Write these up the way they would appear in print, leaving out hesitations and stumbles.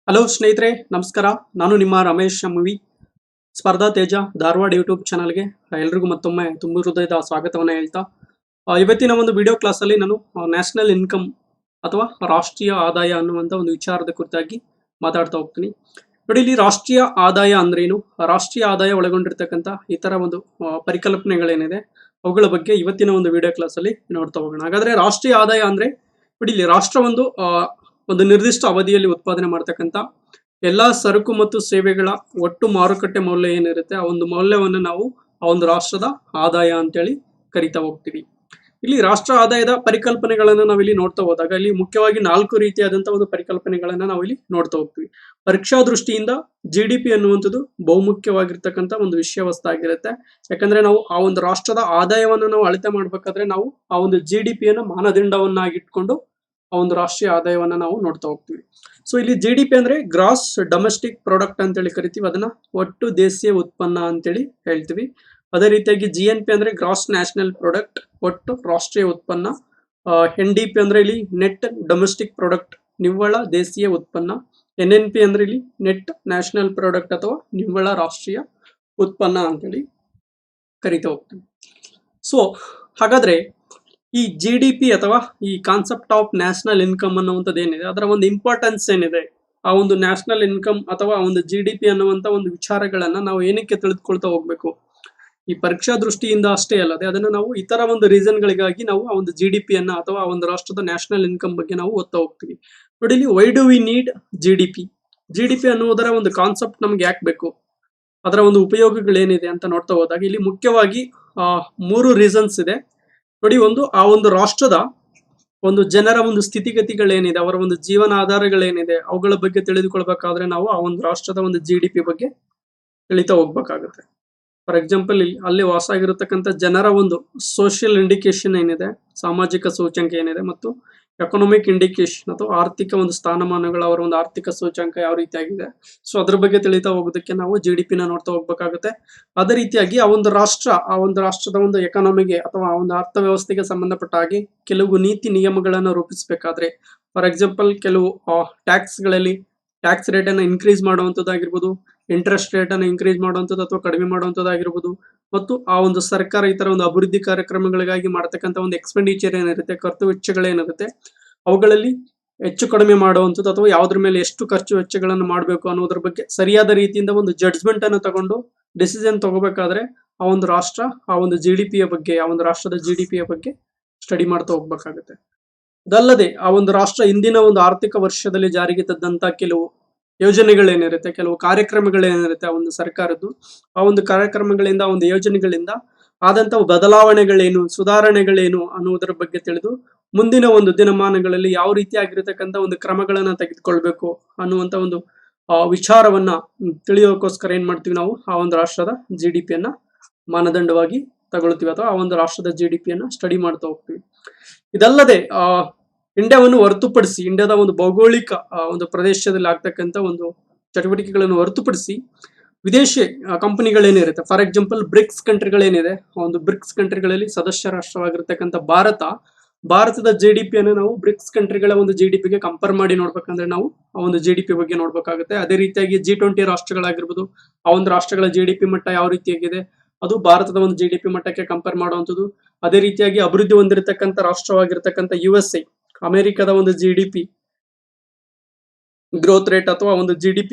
Hello ಸ್ನೇಹಿತರೆ, ನಮಸ್ಕಾರ. ನಾನು ನಿಮ್ಮ ರಮೇಶ್ ಮೂವಿ ಸ್ಪರ್ಧಾ ತೇಜ ಧಾರವಾಡ ಯೂಟ್ಯೂಬ್ ಚಾನಲ್ಗೆ ಎಲ್ರಿಗೂ ಮತ್ತೊಮ್ಮೆ ತುಂಬ ಹೃದಯದ ಸ್ವಾಗತವನ್ನು ಹೇಳ್ತಾ ಇವತ್ತಿನ ಒಂದು ವಿಡಿಯೋ ಕ್ಲಾಸಲ್ಲಿ ನಾನು ನ್ಯಾಷನಲ್ ಇನ್ಕಮ್ ಅಥವಾ ರಾಷ್ಟ್ರೀಯ ಆದಾಯ ಅನ್ನುವಂಥ ಒಂದು ವಿಚಾರದ ಕುರಿತಾಗಿ ಮಾತಾಡ್ತಾ ಹೋಗ್ತೀನಿ. ನೋಡಿ, ಇಲ್ಲಿ ರಾಷ್ಟ್ರೀಯ ಆದಾಯ ಅಂದ್ರೇನು, ರಾಷ್ಟ್ರೀಯ ಆದಾಯ ಒಳಗೊಂಡಿರ್ತಕ್ಕಂಥ ಇತರ ಒಂದು ಪರಿಕಲ್ಪನೆಗಳೇನಿದೆ ಅವುಗಳ ಬಗ್ಗೆ ಇವತ್ತಿನ ಒಂದು ವಿಡಿಯೋ ಕ್ಲಾಸಲ್ಲಿ ನೋಡ್ತಾ ಹೋಗೋಣ. ಹಾಗಾದ್ರೆ ರಾಷ್ಟ್ರೀಯ ಆದಾಯ ಅಂದ್ರೆ ನೋಡಿ, ಇಲ್ಲಿ ರಾಷ್ಟ್ರ ಒಂದು ನಿರ್ದಿಷ್ಟ ಅವಧಿಯಲ್ಲಿ ಉತ್ಪಾದನೆ ಮಾಡ್ತಕ್ಕಂಥ ಎಲ್ಲಾ ಸರಕು ಮತ್ತು ಸೇವೆಗಳ ಒಟ್ಟು ಮಾರುಕಟ್ಟೆ ಮೌಲ್ಯ ಏನಿರುತ್ತೆ, ಆ ಒಂದು ಮೌಲ್ಯವನ್ನು ನಾವು ಆ ಒಂದು ರಾಷ್ಟ್ರದ ಆದಾಯ ಅಂತೇಳಿ ಕರಿತಾ ಹೋಗ್ತೀವಿ. ಇಲ್ಲಿ ರಾಷ್ಟ್ರ ಆದಾಯದ ಪರಿಕಲ್ಪನೆಗಳನ್ನ ನಾವಿಲ್ಲಿ ನೋಡ್ತಾ ಹೋದಾಗ ಇಲ್ಲಿ ಮುಖ್ಯವಾಗಿ 4 ರೀತಿಯಾದಂತಹ ಒಂದು ಪರಿಕಲ್ಪನೆಗಳನ್ನ ನಾವಿಲ್ಲಿ ನೋಡ್ತಾ ಹೋಗ್ತೀವಿ. ಪರೀಕ್ಷಾ ದೃಷ್ಟಿಯಿಂದ GDP ಅನ್ನುವಂಥದ್ದು ಬಹುಮುಖ್ಯವಾಗಿರ್ತಕ್ಕಂಥ ಒಂದು ವಿಷಯ ವಸ್ತು ಆಗಿರುತ್ತೆ. ಯಾಕಂದ್ರೆ ನಾವು ಆ ಒಂದು ರಾಷ್ಟ್ರದ ಆದಾಯವನ್ನು ನಾವು ಅಳತೆ ಮಾಡ್ಬೇಕಾದ್ರೆ ನಾವು ಆ ಒಂದು GDP ಯನ್ನು ಮಾನದಂಡವನ್ನಾಗಿಟ್ಕೊಂಡು ಆ ಒಂದು ರಾಷ್ಟ್ರೀಯ ಆದಾಯವನ್ನ ನಾವು ನೋಡ್ತಾ ಹೋಗ್ತೀವಿ. ಸೊ ಇಲ್ಲಿ GDP ಅಂದ್ರೆ ಗ್ರಾಸ್ ಡೊಮೆಸ್ಟಿಕ್ ಪ್ರಾಡಕ್ಟ್ ಅಂತೇಳಿ ಕರಿತೀವಿ, ಅದನ್ನ ಒಟ್ಟು ದೇಶೀಯ ಉತ್ಪನ್ನ ಅಂತೇಳಿ ಹೇಳ್ತೀವಿ. ಅದೇ ರೀತಿಯಾಗಿ GNP ಅಂದ್ರೆ ಗ್ರಾಸ್ ನ್ಯಾಷನಲ್ ಪ್ರಾಡಕ್ಟ್, ಒಟ್ಟು ರಾಷ್ಟ್ರೀಯ ಉತ್ಪನ್ನ. NDP ಅಂದ್ರೆ ಇಲ್ಲಿ ನೆಟ್ ಡೊಮೆಸ್ಟಿಕ್ ಪ್ರಾಡಕ್ಟ್, ನಿವ್ವಳ ದೇಶೀಯ ಉತ್ಪನ್ನ. NNP ಅಂದ್ರೆ ಇಲ್ಲಿ ನೆಟ್ ನ್ಯಾಷನಲ್ ಪ್ರಾಡಕ್ಟ್ ಅಥವಾ ನಿವ್ವಳ ರಾಷ್ಟ್ರೀಯ ಉತ್ಪನ್ನ ಅಂತೇಳಿ ಕರಿತಾ ಹೋಗ್ತೀವಿ. ಸೊ ಹಾಗಾದ್ರೆ ಈ GDP ಅಥವಾ ಈ ಕಾನ್ಸೆಪ್ಟ್ ಆಫ್ ನ್ಯಾಷನಲ್ ಇನ್ಕಮ್ ಅನ್ನುವಂಥದ್ದು ಏನಿದೆ, ಅದರ ಒಂದು ಇಂಪಾರ್ಟೆನ್ಸ್ ಏನಿದೆ, ಆ ಒಂದು ನ್ಯಾಷನಲ್ ಇನ್ಕಮ್ ಅಥವಾ ಒಂದು GDP ಅನ್ನುವಂಥ ಒಂದು ವಿಚಾರಗಳನ್ನ ನಾವು ಏನಕ್ಕೆ ತಿಳಿದುಕೊಳ್ತಾ ಹೋಗ್ಬೇಕು, ಈ ಪರೀಕ್ಷಾ ದೃಷ್ಟಿಯಿಂದ ಅಷ್ಟೇ ಅಲ್ಲದೆ ಅದನ್ನು ನಾವು ಇತರ ಒಂದು ರೀಸನ್ಗಳಿಗಾಗಿ ನಾವು ಆ ಒಂದು GDP ಅನ್ನ ಅಥವಾ ಆ ಒಂದು ರಾಷ್ಟ್ರದ ನ್ಯಾಷನಲ್ ಇನ್ಕಮ್ ಬಗ್ಗೆ ನಾವು ಓದ್ತಾ ಹೋಗ್ತೀವಿ. ನೋಡಿ, ಇಲ್ಲಿ why do we need GDP ಅನ್ನುವುದರ ಒಂದು ಕಾನ್ಸೆಪ್ಟ್ ನಮ್ಗೆ ಯಾಕೆ ಬೇಕು, ಅದರ ಒಂದು ಉಪಯೋಗಗಳೇನಿದೆ ಅಂತ ನೋಡ್ತಾ ಹೋದಾಗ ಇಲ್ಲಿ ಮುಖ್ಯವಾಗಿ 3 ರೀಸನ್ಸ್ ಇದೆ. ನೋಡಿ, ಆ ಒಂದು ರಾಷ್ಟ್ರದ ಒಂದು ಜನರ ಒಂದು ಸ್ಥಿತಿಗತಿಗಳೇನಿದೆ, ಅವರ ಒಂದು ಜೀವನ ಆಧಾರಗಳೇನಿದೆ, ಅವುಗಳ ಬಗ್ಗೆ ತಿಳಿದುಕೊಳ್ಬೇಕಾದ್ರೆ ನಾವು ಆ ಒಂದು ರಾಷ್ಟ್ರದ ಒಂದು GDP ಬಗ್ಗೆ ತಿಳಿತಾ ಹೋಗ್ಬೇಕಾಗುತ್ತೆ. ಫಾರ್ ಎಕ್ಸಾಂಪಲ್, ಅಲ್ಲಿ ವಾಸ ಆಗಿರತಕ್ಕಂಥ ಜನರ ಒಂದು ಸೋಷಿಯಲ್ ಇಂಡಿಕೇಶನ್ ಏನಿದೆ, ಸಾಮಾಜಿಕ ಸೂಚ್ಯಂಕ ಏನಿದೆ, ಮತ್ತು ಎಕನಾಮಿಕ್ ಇಂಡಿಕೇಶನ್ ಅಥವಾ ಆರ್ಥಿಕ ಒಂದು ಸ್ಥಾನಮಾನಗಳ ಅವರ ಒಂದು ಆರ್ಥಿಕ ಸೂಚ್ಯಂಕ ಯಾವ ರೀತಿಯಾಗಿದೆ, ಸೊ ಅದ್ರ ಬಗ್ಗೆ ತಿಳಿತಾ ಹೋಗೋದಕ್ಕೆ ನಾವು GDP ನ ನೋಡ್ತಾ ಹೋಗ್ಬೇಕಾಗುತ್ತೆ. ಅದೇ ರೀತಿಯಾಗಿ ಆ ಒಂದು ರಾಷ್ಟ್ರದ ಒಂದು ಎಕಾನಮಿಗೆ ಅಥವಾ ಆ ಒಂದು ಅರ್ಥವ್ಯವಸ್ಥೆಗೆ ಸಂಬಂಧಪಟ್ಟ ಹಾಗೆ ಕೆಲವು ನೀತಿ ನಿಯಮಗಳನ್ನು ರೂಪಿಸಬೇಕಾದ್ರೆ, ಫಾರ್ ಎಕ್ಸಾಂಪಲ್ ಕೆಲವು ಟ್ಯಾಕ್ಸ್ಗಳಲ್ಲಿ ಟ್ಯಾಕ್ಸ್ ರೇಟ್ ಅನ್ನು ಇನ್ಕ್ರೀಸ್ ಮಾಡುವಂಥದ್ದಾಗಿರ್ಬೋದು, ಇಂಟ್ರೆಸ್ಟ್ ರೇಟ್ ಅನ್ನು ಇನ್ಕ್ರೀಸ್ ಮಾಡುವಂಥದ್ದು ಅಥವಾ ಕಡಿಮೆ ಮಾಡುವಂಥದ್ದಾಗಿರ್ಬೋದು, ಮತ್ತು ಆ ಒಂದು ಸರ್ಕಾರ ಈ ತರ ಒಂದು ಅಭಿವೃದ್ಧಿ ಕಾರ್ಯಕ್ರಮಗಳಿಗಾಗಿ ಮಾಡತಕ್ಕಂಥ ಒಂದು ಎಕ್ಸ್ಪೆಂಡಿಚರ್ ಏನಿರುತ್ತೆ, ಖರ್ಚು ವೆಚ್ಚಗಳೇನಿರುತ್ತೆ, ಅವುಗಳಲ್ಲಿ ಹೆಚ್ಚು ಕಡಿಮೆ ಮಾಡುವಂಥದ್ದು ಅಥವಾ ಯಾವುದ್ರ ಮೇಲೆ ಎಷ್ಟು ಖರ್ಚು ವೆಚ್ಚಗಳನ್ನು ಮಾಡಬೇಕು ಅನ್ನೋದ್ರ ಬಗ್ಗೆ ಸರಿಯಾದ ರೀತಿಯಿಂದ ಒಂದು ಜಡ್ಜ್ಮೆಂಟ್ ಅನ್ನು ತಗೊಂಡು ಡಿಸಿಷನ್ ತಗೋಬೇಕಾದ್ರೆ ಆ ಒಂದು ರಾಷ್ಟ್ರ ಆ ಒಂದು GDPಯ ಬಗ್ಗೆ, ಆ ಒಂದು ರಾಷ್ಟ್ರದ GDPಯ ಬಗ್ಗೆ ಸ್ಟಡಿ ಮಾಡ್ತಾ ಹೋಗ್ಬೇಕಾಗುತ್ತೆ. ಅದಲ್ಲದೆ ಆ ಒಂದು ರಾಷ್ಟ್ರ ಇಂದಿನ ಒಂದು ಆರ್ಥಿಕ ವರ್ಷದಲ್ಲಿ ಜಾರಿಗೆ ತಂದಂತ ಕೆಲವು ಯೋಜನೆಗಳೇನಿರುತ್ತೆ, ಕೆಲವು ಕಾರ್ಯಕ್ರಮಗಳೇನಿರುತ್ತೆ, ಆ ಒಂದು ಸರ್ಕಾರದ್ದು ಆ ಒಂದು ಕಾರ್ಯಕ್ರಮಗಳಿಂದ, ಆ ಒಂದು ಯೋಜನೆಗಳಿಂದ ಆದಂತ ಬದಲಾವಣೆಗಳೇನು, ಸುಧಾರಣೆಗಳೇನು ಅನ್ನುವುದರ ಬಗ್ಗೆ ತಿಳಿದು ಮುಂದಿನ ಒಂದು ದಿನಮಾನಗಳಲ್ಲಿ ಯಾವ ರೀತಿಯಾಗಿರ್ತಕ್ಕಂಥ ಒಂದು ಕ್ರಮಗಳನ್ನ ತೆಗೆದುಕೊಳ್ಬೇಕು ಅನ್ನುವಂತ ಒಂದು ವಿಚಾರವನ್ನ ತಿಳಿಯೋಕೋಸ್ಕರ ಏನ್ ಮಾಡ್ತೀವಿ, ನಾವು ಆ ಒಂದು ರಾಷ್ಟ್ರದ GDPಯನ್ನ ಮಾನದಂಡವಾಗಿ ತಗೊಳ್ತೀವಿ ಅಥವಾ ಆ ಒಂದು ರಾಷ್ಟ್ರದ GDPಯನ್ನ ಸ್ಟಡಿ ಮಾಡ್ತಾ ಹೋಗ್ತೀವಿ. ಇದಲ್ಲದೆ ಇಂಡಿಯಾವನ್ನು ಹೊರತುಪಡಿಸಿ, ಇಂಡಿಯಾದ ಒಂದು ಭೌಗೋಳಿಕ ಒಂದು ಪ್ರದೇಶದಲ್ಲಿ ಆಗ್ತಕ್ಕಂಥ ಒಂದು ಚಟುವಟಿಕೆಗಳನ್ನು ಹೊರತುಪಡಿಸಿ ವಿದೇಶಿ ಕಂಪನಿಗಳೇನಿರುತ್ತೆ, ಫಾರ್ ಎಕ್ಸಾಂಪಲ್ ಬ್ರಿಕ್ಸ್ ಕಂಟ್ರಿಗಳೇನಿದೆ, ಒಂದು ಬ್ರಿಕ್ಸ್ ಕಂಟ್ರಿಗಳಲ್ಲಿ ಸದಸ್ಯ ರಾಷ್ಟ್ರವಾಗಿರ್ತಕ್ಕಂಥ ಭಾರತದ GDPಯನ್ನು ನಾವು ಬ್ರಿಕ್ಸ್ ಕಂಟ್ರಿಗಳ ಒಂದು GDPಗೆ ಕಂಪೇರ್ ಮಾಡಿ ನೋಡ್ಬೇಕಂದ್ರೆ ನಾವು ಆ ಒಂದು GDP ಬಗ್ಗೆ ನೋಡ್ಬೇಕಾಗುತ್ತೆ. ಅದೇ ರೀತಿಯಾಗಿ G20 ರಾಷ್ಟ್ರಗಳಾಗಿರ್ಬೋದು, ಆ ಒಂದು ರಾಷ್ಟ್ರಗಳ GDP ಮಟ್ಟ ಯಾವ ರೀತಿಯಾಗಿದೆ, ಅದು ಭಾರತದ ಒಂದು GDP ಮಟ್ಟಕ್ಕೆ ಕಂಪೇರ್ ಮಾಡುವಂಥದ್ದು. ಅದೇ ರೀತಿಯಾಗಿ ಅಭಿವೃದ್ಧಿ ಹೊಂದಿರತಕ್ಕಂಥ ರಾಷ್ಟ್ರವಾಗಿರ್ತಕ್ಕಂಥ USA, ಅಮೆರಿಕದ ಒಂದು GDP ಗ್ರೋತ್ ರೇಟ್ ಅಥವಾ ಒಂದು GDP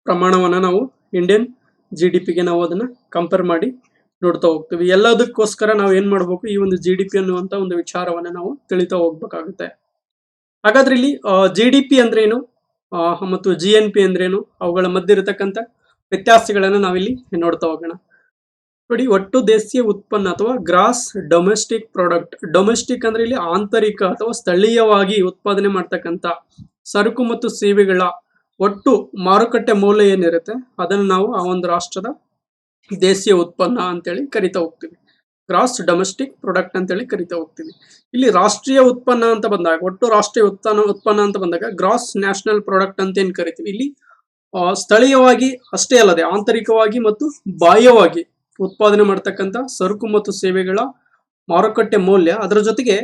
ಪ್ರಮಾಣವನ್ನ ನಾವು ಇಂಡಿಯನ್ GDPಗೆ ನಾವು ಅದನ್ನ ಕಂಪೇರ್ ಮಾಡಿ ನೋಡ್ತಾ ಹೋಗ್ತೀವಿ. ಎಲ್ಲದಕ್ಕೋಸ್ಕರ ನಾವು ಏನ್ ಮಾಡ್ಬೇಕು, ಈ ಒಂದು GDP ಅನ್ನುವಂತ ಒಂದು ವಿಚಾರವನ್ನ ನಾವು ತಿಳಿತಾ ಹೋಗ್ಬೇಕಾಗುತ್ತೆ. ಹಾಗಾದ್ರೆ ಇಲ್ಲಿ GDP ಅಂದ್ರೇನು ಮತ್ತು GNP ಅಂದ್ರೇನು, ಅವುಗಳ ಮಧ್ಯೆ ಇರತಕ್ಕಂಥ ವ್ಯತ್ಯಾಸಗಳನ್ನ ನಾವಿಲ್ಲಿ ನೋಡ್ತಾ ಹೋಗೋಣ. ನೋಡಿ, ಒಟ್ಟು ದೇಶೀಯ ಉತ್ಪನ್ನ ಅಥವಾ ಗ್ರಾಸ್ ಡೊಮೆಸ್ಟಿಕ್ ಪ್ರಾಡಕ್ಟ್. ಡೊಮೆಸ್ಟಿಕ್ ಅಂದ್ರೆ ಇಲ್ಲಿ ಆಂತರಿಕ ಅಥವಾ ಸ್ಥಳೀಯವಾಗಿ ಉತ್ಪಾದನೆ ಮಾಡ್ತಕ್ಕಂಥ ಸರಕು ಮತ್ತು ಸೇವೆಗಳ ಒಟ್ಟು ಮಾರುಕಟ್ಟೆ ಮೌಲ್ಯ ಏನಿರುತ್ತೆ ಅದನ್ನು ನಾವು ಆ ಒಂದು ರಾಷ್ಟ್ರದ ದೇಶೀಯ ಉತ್ಪನ್ನ ಅಂತೇಳಿ ಕರಿತಾ ಹೋಗ್ತೀವಿ. ಗ್ರಾಸ್ ಡೊಮೆಸ್ಟಿಕ್ ಪ್ರಾಡಕ್ಟ್ ಅಂತೇಳಿ ಕರಿತಾ ಹೋಗ್ತೀವಿ. ಇಲ್ಲಿ ರಾಷ್ಟ್ರೀಯ ಉತ್ಪನ್ನ ಅಂತ ಬಂದಾಗ, ಒಟ್ಟು ರಾಷ್ಟ್ರೀಯ ಉತ್ಪನ್ನ ಅಂತ ಬಂದಾಗ ಗ್ರಾಸ್ ನ್ಯಾಷನಲ್ ಪ್ರಾಡಕ್ಟ್ ಅಂತ ಏನ್ ಕರಿತೀವಿ, ಇಲ್ಲಿ ಸ್ಥಳೀಯವಾಗಿ ಅಷ್ಟೇ ಅಲ್ಲದೆ ಆಂತರಿಕವಾಗಿ ಮತ್ತು ಬಾಹ್ಯವಾಗಿ ಉತ್ಪಾದನೆ ಮಾಡ್ತಕ್ಕಂಥ ಸರಕು ಮತ್ತು ಸೇವೆಗಳ ಮಾರುಕಟ್ಟೆ ಮೌಲ್ಯ, ಅದರ ಜೊತೆಗೆ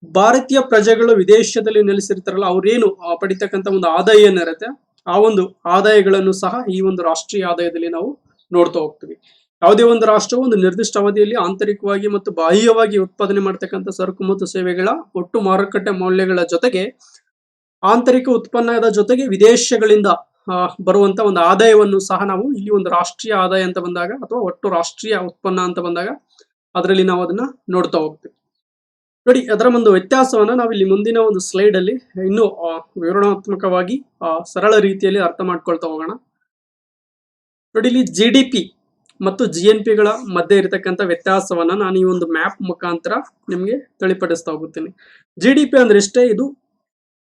ಭಾರತೀಯ ಪ್ರಜೆಗಳು ವಿದೇಶದಲ್ಲಿ ನೆಲೆಸಿರ್ತಾರಲ್ಲ ಅವ್ರೇನು ಪಡಿತಕ್ಕಂತ ಒಂದು ಆದಾಯ ಏನಿರುತ್ತೆ ಆ ಒಂದು ಆದಾಯಗಳನ್ನು ಸಹ ಈ ಒಂದು ರಾಷ್ಟ್ರೀಯ ಆದಾಯದಲ್ಲಿ ನಾವು ನೋಡ್ತಾ ಹೋಗ್ತೀವಿ. ಯಾವುದೇ ಒಂದು ರಾಷ್ಟ್ರವು ಒಂದು ನಿರ್ದಿಷ್ಟ ಅವಧಿಯಲ್ಲಿ ಆಂತರಿಕವಾಗಿ ಮತ್ತು ಬಾಹ್ಯವಾಗಿ ಉತ್ಪಾದನೆ ಮಾಡ್ತಕ್ಕಂಥ ಸರಕು ಮತ್ತು ಸೇವೆಗಳ ಒಟ್ಟು ಮಾರುಕಟ್ಟೆ ಮೌಲ್ಯಗಳ ಜೊತೆಗೆ ಆಂತರಿಕ ಉತ್ಪನ್ನದ ಜೊತೆಗೆ ವಿದೇಶಗಳಿಂದ ಬರುವಂತ ಒಂದು ಆದಾಯವನ್ನು ಸಹ ನಾವು ಇಲ್ಲಿ ಒಂದು ರಾಷ್ಟ್ರೀಯ ಆದಾಯ ಅಂತ ಬಂದಾಗ ಅಥವಾ ಒಟ್ಟು ರಾಷ್ಟ್ರೀಯ ಉತ್ಪನ್ನ ಅಂತ ಬಂದಾಗ ಅದರಲ್ಲಿ ನಾವು ಅದನ್ನ ನೋಡ್ತಾ ಹೋಗ್ತೀವಿ. ನೋಡಿ, ಅದರ ಒಂದು ವ್ಯತ್ಯಾಸವನ್ನ ನಾವು ಇಲ್ಲಿ ಮುಂದಿನ ಒಂದು ಸ್ಲೈಡ್ ಅಲ್ಲಿ ಇನ್ನೂ ವಿವರಣಾತ್ಮಕವಾಗಿ ಸರಳ ರೀತಿಯಲ್ಲಿ ಅರ್ಥ ಮಾಡ್ಕೊಳ್ತಾ ಹೋಗೋಣ. ನೋಡಿ, ಇಲ್ಲಿ GDP ಮತ್ತು GNP ಗಳ ಮಧ್ಯೆ ಇರತಕ್ಕಂಥ ವ್ಯತ್ಯಾಸವನ್ನ ನಾನು ಈ ಒಂದು ಮ್ಯಾಪ್ ಮುಖಾಂತರ ನಿಮಗೆ ತಿಳಿಪಡಿಸ್ತಾ ಹೋಗುತ್ತೇನೆ. GDP ಅಂದ್ರೆ ಇಷ್ಟೇ, ಇದು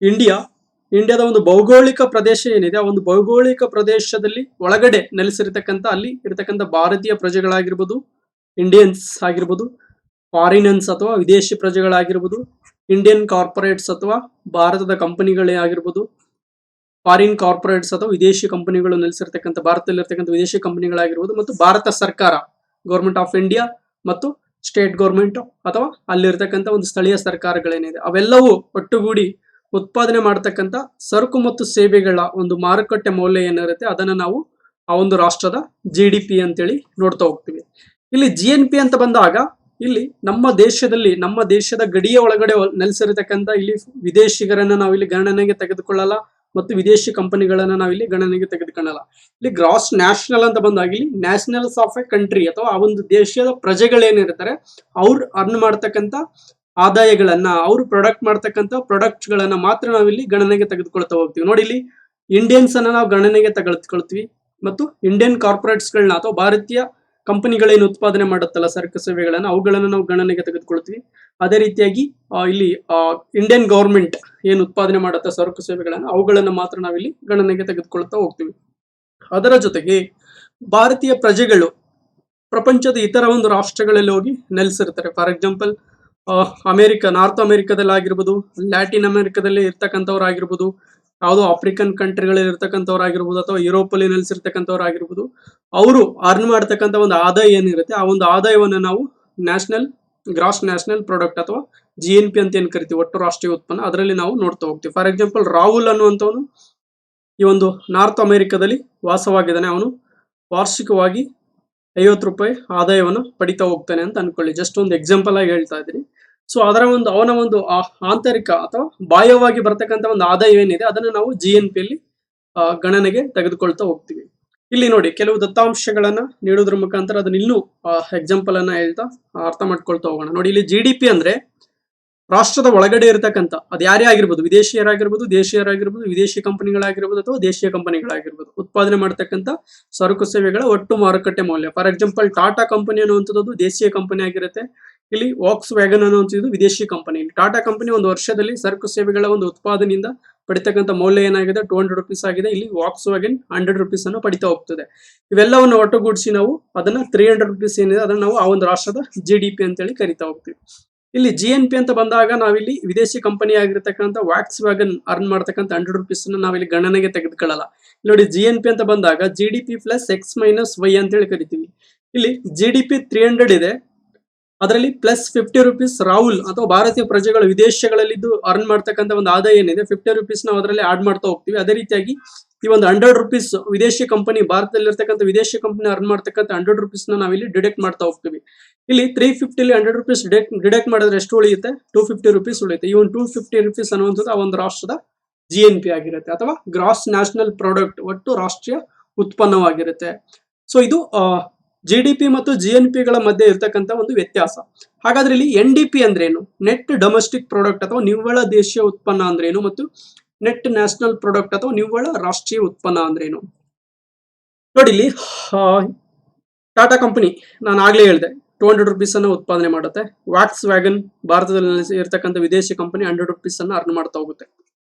ಇಂಡಿಯಾದ ಒಂದು ಭೌಗೋಳಿಕ ಪ್ರದೇಶ ಏನಿದೆ ಆ ಒಂದು ಭೌಗೋಳಿಕ ಪ್ರದೇಶದಲ್ಲಿ ಒಳಗಡೆ ನೆಲೆಸಿರ್ತಕ್ಕಂಥ ಅಲ್ಲಿ ಇರತಕ್ಕಂಥ ಭಾರತೀಯ ಪ್ರಜೆಗಳಾಗಿರ್ಬೋದು, ಇಂಡಿಯನ್ಸ್ ಆಗಿರ್ಬೋದು, ಫಾರಿನನ್ಸ್ ಅಥವಾ ವಿದೇಶಿ ಪ್ರಜೆಗಳಾಗಿರ್ಬೋದು, ಇಂಡಿಯನ್ ಕಾರ್ಪೊರೇಟ್ಸ್ ಅಥವಾ ಭಾರತದ ಕಂಪನಿಗಳೇ ಆಗಿರ್ಬೋದು, ಫಾರಿನ್ ಕಾರ್ಪೊರೇಟ್ಸ್ ಅಥವಾ ವಿದೇಶಿ ಕಂಪನಿಗಳು ನೆಲೆಸಿರ್ತಕ್ಕಂಥ ಭಾರತದಲ್ಲಿರ್ತಕ್ಕಂಥ ವಿದೇಶಿ ಕಂಪನಿಗಳಾಗಿರ್ಬೋದು, ಮತ್ತು ಭಾರತ ಸರ್ಕಾರ ಗೌರ್ಮೆಂಟ್ ಆಫ್ ಇಂಡಿಯಾ ಮತ್ತು ಸ್ಟೇಟ್ ಗೌರ್ಮೆಂಟ್ ಅಥವಾ ಅಲ್ಲಿರ್ತಕ್ಕಂಥ ಒಂದು ಸ್ಥಳೀಯ ಸರ್ಕಾರಗಳೇನಿದೆ ಅವೆಲ್ಲವೂ ಒಟ್ಟುಗೂಡಿ ಉತ್ಪಾದನೆ ಮಾಡತಕ್ಕಂಥ ಸರಕು ಮತ್ತು ಸೇವೆಗಳ ಒಂದು ಮಾರುಕಟ್ಟೆ ಮೌಲ್ಯ ಏನಿರುತ್ತೆ ಅದನ್ನ ನಾವು ಆ ಒಂದು ರಾಷ್ಟ್ರದ GDP ಅಂತೇಳಿ ನೋಡ್ತಾ ಹೋಗ್ತೀವಿ. ಇಲ್ಲಿ GNP ಅಂತ ಬಂದಾಗ ಇಲ್ಲಿ ನಮ್ಮ ದೇಶದ ಗಡಿಯ ಒಳಗಡೆ ನೆಲೆಸಿರತಕ್ಕಂಥ ಇಲ್ಲಿ ವಿದೇಶಿಗರನ್ನ ನಾವಿಲ್ಲಿ ಗಣನೆಗೆ ತೆಗೆದುಕೊಳ್ಳಲ್ಲ ಮತ್ತು ವಿದೇಶಿ ಕಂಪನಿಗಳನ್ನ ನಾವಿಲ್ಲಿ ಗಣನೆಗೆ ತೆಗೆದುಕೊಳ್ಳಲ್ಲ. ಇಲ್ಲಿ ಗ್ರಾಸ್ ನ್ಯಾಷನಲ್ ಅಂತ ಬಂದಾಗ ಇಲ್ಲಿ ನ್ಯಾಷನಲ್ಸ್ ಆಫ್ ಎ ಕಂಟ್ರಿ ಅಥವಾ ಆ ಒಂದು ದೇಶದ ಪ್ರಜೆಗಳೇನಿರ್ತಾರೆ ಅವ್ರು ಅರ್ನ್ ಮಾಡ್ತಕ್ಕಂಥ ಆದಾಯಗಳನ್ನ, ಅವರು ಪ್ರೊಡಕ್ಟ್ ಮಾಡ್ತಕ್ಕಂಥ ಪ್ರಾಡಕ್ಟ್ಸ್ ಗಳನ್ನ ಮಾತ್ರ ನಾವಿಲ್ಲಿ ಗಣನೆಗೆ ತೆಗೆದುಕೊಳ್ತಾ ಹೋಗ್ತೀವಿ. ನೋಡಿ, ಇಲ್ಲಿ ಇಂಡಿಯನ್ಸ್ ಅನ್ನ ನಾವು ಗಣನೆಗೆ ತೆಗೆದುಕೊಳ್ತೀವಿ ಮತ್ತು ಇಂಡಿಯನ್ ಕಾರ್ಪೊರೇಟ್ಸ್ ಗಳನ್ನ ಅಥವಾ ಭಾರತೀಯ ಕಂಪನಿಗಳೇನು ಉತ್ಪಾದನೆ ಮಾಡುತ್ತಲ್ಲ ಸರಕು ಸೇವೆಗಳನ್ನ ಅವುಗಳನ್ನ ನಾವು ಗಣನೆಗೆ ತೆಗೆದುಕೊಳ್ತೀವಿ. ಅದೇ ರೀತಿಯಾಗಿ ಇಲ್ಲಿ ಇಂಡಿಯನ್ ಗವರ್ಮೆಂಟ್ ಏನು ಉತ್ಪಾದನೆ ಮಾಡುತ್ತೆ ಸರಕು ಸೇವೆಗಳನ್ನ ಅವುಗಳನ್ನ ಮಾತ್ರ ನಾವಿಲ್ಲಿ ಗಣನೆಗೆ ತೆಗೆದುಕೊಳ್ತಾ ಹೋಗ್ತೀವಿ. ಅದರ ಜೊತೆಗೆ ಭಾರತೀಯ ಪ್ರಜೆಗಳು ಪ್ರಪಂಚದ ಇತರ ಒಂದು ರಾಷ್ಟ್ರಗಳಲ್ಲಿ ಹೋಗಿ ನೆಲೆಸಿರ್ತಾರೆ. ಫಾರ್ ಎಕ್ಸಾಂಪಲ್ ನಾರ್ತ್ ಅಮೆರಿಕದಲ್ಲಿ ಆಗಿರ್ಬೋದು, ಲ್ಯಾಟಿನ್ ಅಮೆರಿಕದಲ್ಲಿ ಇರ್ತಕ್ಕಂಥವ್ರಾಗಿರ್ಬೋದು, ಯಾವುದೋ ಆಫ್ರಿಕನ್ ಕಂಟ್ರಿಗಳಲ್ಲಿ ಇರ್ತಕ್ಕಂಥವ್ರಾಗಿರ್ಬೋದು ಅಥವಾ ಯುರೋಪ್ ಅಲ್ಲಿ ನೆಲೆಸಿರ್ತಕ್ಕಂಥವ್ರಾಗಿರ್ಬೋದು, ಅವರು ಅರ್ನ್ ಮಾಡ್ತಕ್ಕಂಥ ಒಂದು ಆದಾಯ ಏನಿರುತ್ತೆ ಆ ಒಂದು ಆದಾಯವನ್ನು ನಾವು ಗ್ರಾಸ್ ನ್ಯಾಷನಲ್ ಪ್ರಾಡಕ್ಟ್ ಅಥವಾ GNP ಅಂತ ಏನ್ ಕರಿತೀವಿ, ಒಟ್ಟು ರಾಷ್ಟ್ರೀಯ ಉತ್ಪನ್ನ, ಅದರಲ್ಲಿ ನಾವು ನೋಡ್ತಾ ಹೋಗ್ತೀವಿ. ಫಾರ್ ಎಕ್ಸಾಂಪಲ್ ರಾಹುಲ್ ಅನ್ನುವಂಥವನು ಈ ಒಂದು ನಾರ್ತ್ ಅಮೆರಿಕದಲ್ಲಿ ವಾಸವಾಗಿದ್ದಾನೆ. ಅವನು ವಾರ್ಷಿಕವಾಗಿ 50 ರೂಪಾಯಿ ಆದಾಯವನ್ನು ಪಡಿತಾ ಹೋಗ್ತಾನೆ ಅಂತ ಅನ್ಕೊಳ್ಳಿ. ಜಸ್ಟ್ ಒಂದು ಎಕ್ಸಾಂಪಲ್ ಆಗಿ ಹೇಳ್ತಾ ಇದ್ದೀನಿ. ಸೊ ಅವನ ಒಂದು ಆಂತರಿಕ ಅಥವಾ ಬಾಹ್ಯವಾಗಿ ಬರ್ತಕ್ಕಂಥ ಒಂದು ಆದಾಯ ಏನಿದೆ ಅದನ್ನು ನಾವು GNP ಅಲ್ಲಿ ಗಣನೆಗೆ ತೆಗೆದುಕೊಳ್ತಾ ಹೋಗ್ತೀವಿ. ಇಲ್ಲಿ ನೋಡಿ, ಕೆಲವು ದತ್ತಾಂಶಗಳನ್ನ ನೀಡೋದ್ರ ಮುಖಾಂತರ ಅದನ್ನ ಇನ್ನೂ ಎಕ್ಸಾಂಪಲ್ ಅನ್ನ ಹೇಳ್ತಾ ಅರ್ಥ ಮಾಡ್ಕೊಳ್ತಾ ಹೋಗೋಣ. ನೋಡಿ, ಇಲ್ಲಿ GDP ಅಂದ್ರೆ ರಾಷ್ಟ್ರದ ಒಳಗಡೆ ಇರತಕ್ಕಂಥ ಅದು ಯಾರೇ ಆಗಿರ್ಬೋದು, ವಿದೇಶಿಯರಾಗಿರ್ಬೋದು, ದೇಶೀಯರಾಗಿರ್ಬೋದು, ವಿದೇಶಿ ಕಂಪನಿಗಳಾಗಿರ್ಬೋದು ಅಥವಾ ದೇಶೀಯ ಕಂಪನಿಗಳಾಗಿರ್ಬೋದು, ಉತ್ಪಾದನೆ ಮಾಡತಕ್ಕಂಥ ಸರಕು ಸೇವೆಗಳ ಒಟ್ಟು ಮಾರುಕಟ್ಟೆ ಮೌಲ್ಯ. ಫಾರ್ ಎಕ್ಸಾಂಪಲ್ ಟಾಟಾ ಕಂಪನಿ ಅನ್ನುವಂಥದ್ದು ದೇಶೀಯ ಕಂಪನಿ ಆಗಿರುತ್ತೆ. ಇಲ್ಲಿ ವಾಕ್ಸ್ ವ್ಯಾಗನ್ ಅನ್ನುವಂಥದ್ದು ವಿದೇಶಿ ಕಂಪನಿ. ಟಾಟಾ ಕಂಪನಿ ಒಂದು ವರ್ಷದಲ್ಲಿ ಸರಕು ಸೇವೆಗಳ ಒಂದು ಉತ್ಪಾದನೆಯಿಂದ ಪಡಿತಕ್ಕಂಥ ಮೌಲ್ಯ ಏನಾಗಿದೆ 200 ರೂಪೀಸ್ ಆಗಿದೆ. ಇಲ್ಲಿ ವಾಕ್ಸ್ ವ್ಯಾಗನ್ 100 ರೂಪೀಸ್ ಅನ್ನು ಪಡಿತಾ ಹೋಗ್ತದೆ. ಇವೆಲ್ಲವನ್ನು ಒಟ್ಟುಗೂಡಿಸಿ ನಾವು ಅದನ್ನ 300 ರೂಪೀಸ್ ಏನಿದೆ ಅದನ್ನ ನಾವು ಆ ಒಂದು ರಾಷ್ಟ್ರದ GDP ಅಂತೇಳಿ ಕರಿತಾ ಹೋಗ್ತೀವಿ. ಇಲ್ಲಿ GNP ಅಂತ ಬಂದಾಗ ನಾವಿಲ್ಲಿ ವಿದೇಶಿ ಕಂಪನಿ ಆಗಿರ್ತಕ್ಕಂಥ ವ್ಯಾಕ್ಸ್ ವ್ಯಾಗನ್ ಅರ್ನ್ ಮಾಡ್ತಕ್ಕಂಥ 100 ರೂಪೀಸ್ ನಾವಿಲ್ಲಿ ಗಣನೆಗೆ ತೆಗೆದುಕೊಳ್ಳಲ್ಲ. ನೋಡಿ, GNP ಅಂತ ಬಂದಾಗ GDP plus X minus Y ಅಂತೇಳಿ ಕರಿತೀವಿ. ಇಲ್ಲಿ GDP 300 ಇದೆ, ಅದರಲ್ಲಿ ಪ್ಲಸ್ 50 ರೂಪೀಸ್ ರಾಹುಲ್ ಅಥವಾ ಭಾರತೀಯ ಪ್ರಜೆಗಳು ವಿದೇಶಗಳಲ್ಲಿದ್ದು ಅರ್ನ್ ಮಾಡ್ತಕ್ಕಂಥ ಒಂದು ಆದಾಯ ಏನಿದೆ 50 ರೂಪೀಸ್ ನಾವು ಅದರಲ್ಲಿ ಆಡ್ ಮಾಡ್ತಾ ಹೋಗ್ತೀವಿ. ಅದೇ ರೀತಿಯಾಗಿ ಈ ಒಂದು 100 ರೂಪೀಸ್ ವಿದೇಶಿ ಕಂಪನಿ, ಭಾರತದಲ್ಲಿರ್ತಕ್ಕಂಥ ವಿದೇಶಿ ಕಂಪನಿ ಅರ್ನ್ ಮಾಡ್ತಕ್ಕಂಥ 100 ರೂಪೀಸ್ ನಾವಿಲ್ಲಿ ಡಿಡಕ್ಟ್ ಮಾಡ್ತಾ ಹೋಗ್ತೀವಿ. ಇಲ್ಲಿ 350 100 ರೂಪೀಸ್ ಡಿಡಕ್ಟ್ ಮಾಡಿದ್ರೆ ಎಷ್ಟು ಉಳಿಯುತ್ತೆ? 250 ರೂಪೀಸ್ ಉಳಿಯುತ್ತೆ. ಈ ಒಂದು 250 ರೂಪೀಸ್ ಅನ್ನುವಂಥದ್ದು ಆ ಒಂದು ರಾಷ್ಟ್ರದ GNP ಆಗಿರುತ್ತೆ ಅಥವಾ ಗ್ರಾಸ್ ನ್ಯಾಷನಲ್ ಪ್ರಾಡಕ್ಟ್, ಒಟ್ಟು ರಾಷ್ಟ್ರೀಯ ಉತ್ಪನ್ನವಾಗಿರುತ್ತೆ. ಸೊ ಇದು GDP ಮತ್ತು GNP ಗಳ ಮಧ್ಯೆ ಇರತಕ್ಕಂತ ಒಂದು ವ್ಯತ್ಯಾಸ. ಹಾಗಾದ್ರೆ ಇಲ್ಲಿ NDP ಅಂದ್ರೇನು? ನೆಟ್ ಡೊಮೆಸ್ಟಿಕ್ ಪ್ರಾಡಕ್ಟ್ ಅಥವಾ ನಿವ್ವಳ ದೇಶೀಯ ಉತ್ಪನ್ನ ಅಂದ್ರೇನು ಮತ್ತು ನೆಟ್ ನ್ಯಾಷನಲ್ ಪ್ರಾಡಕ್ಟ್ ಅಥವಾ ನಿವ್ವಳ ರಾಷ್ಟ್ರೀಯ ಉತ್ಪನ್ನ ಅಂದ್ರೇನು? ನೋಡಿ, ಇಲ್ಲಿ ಟಾಟಾ ಕಂಪನಿ ನಾನು ಆಗ್ಲೇ ಹೇಳಿದೆ 200 ರೂಪೀಸ್ ಅನ್ನು ಉತ್ಪಾದನೆ ಮಾಡುತ್ತೆ. ವ್ಯಾಕ್ಸ್ ವ್ಯಾಗನ್ ಭಾರತದಲ್ಲಿ ಇರತಕ್ಕಂಥ ವಿದೇಶಿ ಕಂಪನಿ 100 ರೂಪೀಸ್ ಅನ್ನು ಅರ್ನ್ ಮಾಡ್ತಾ ಹೋಗುತ್ತೆ.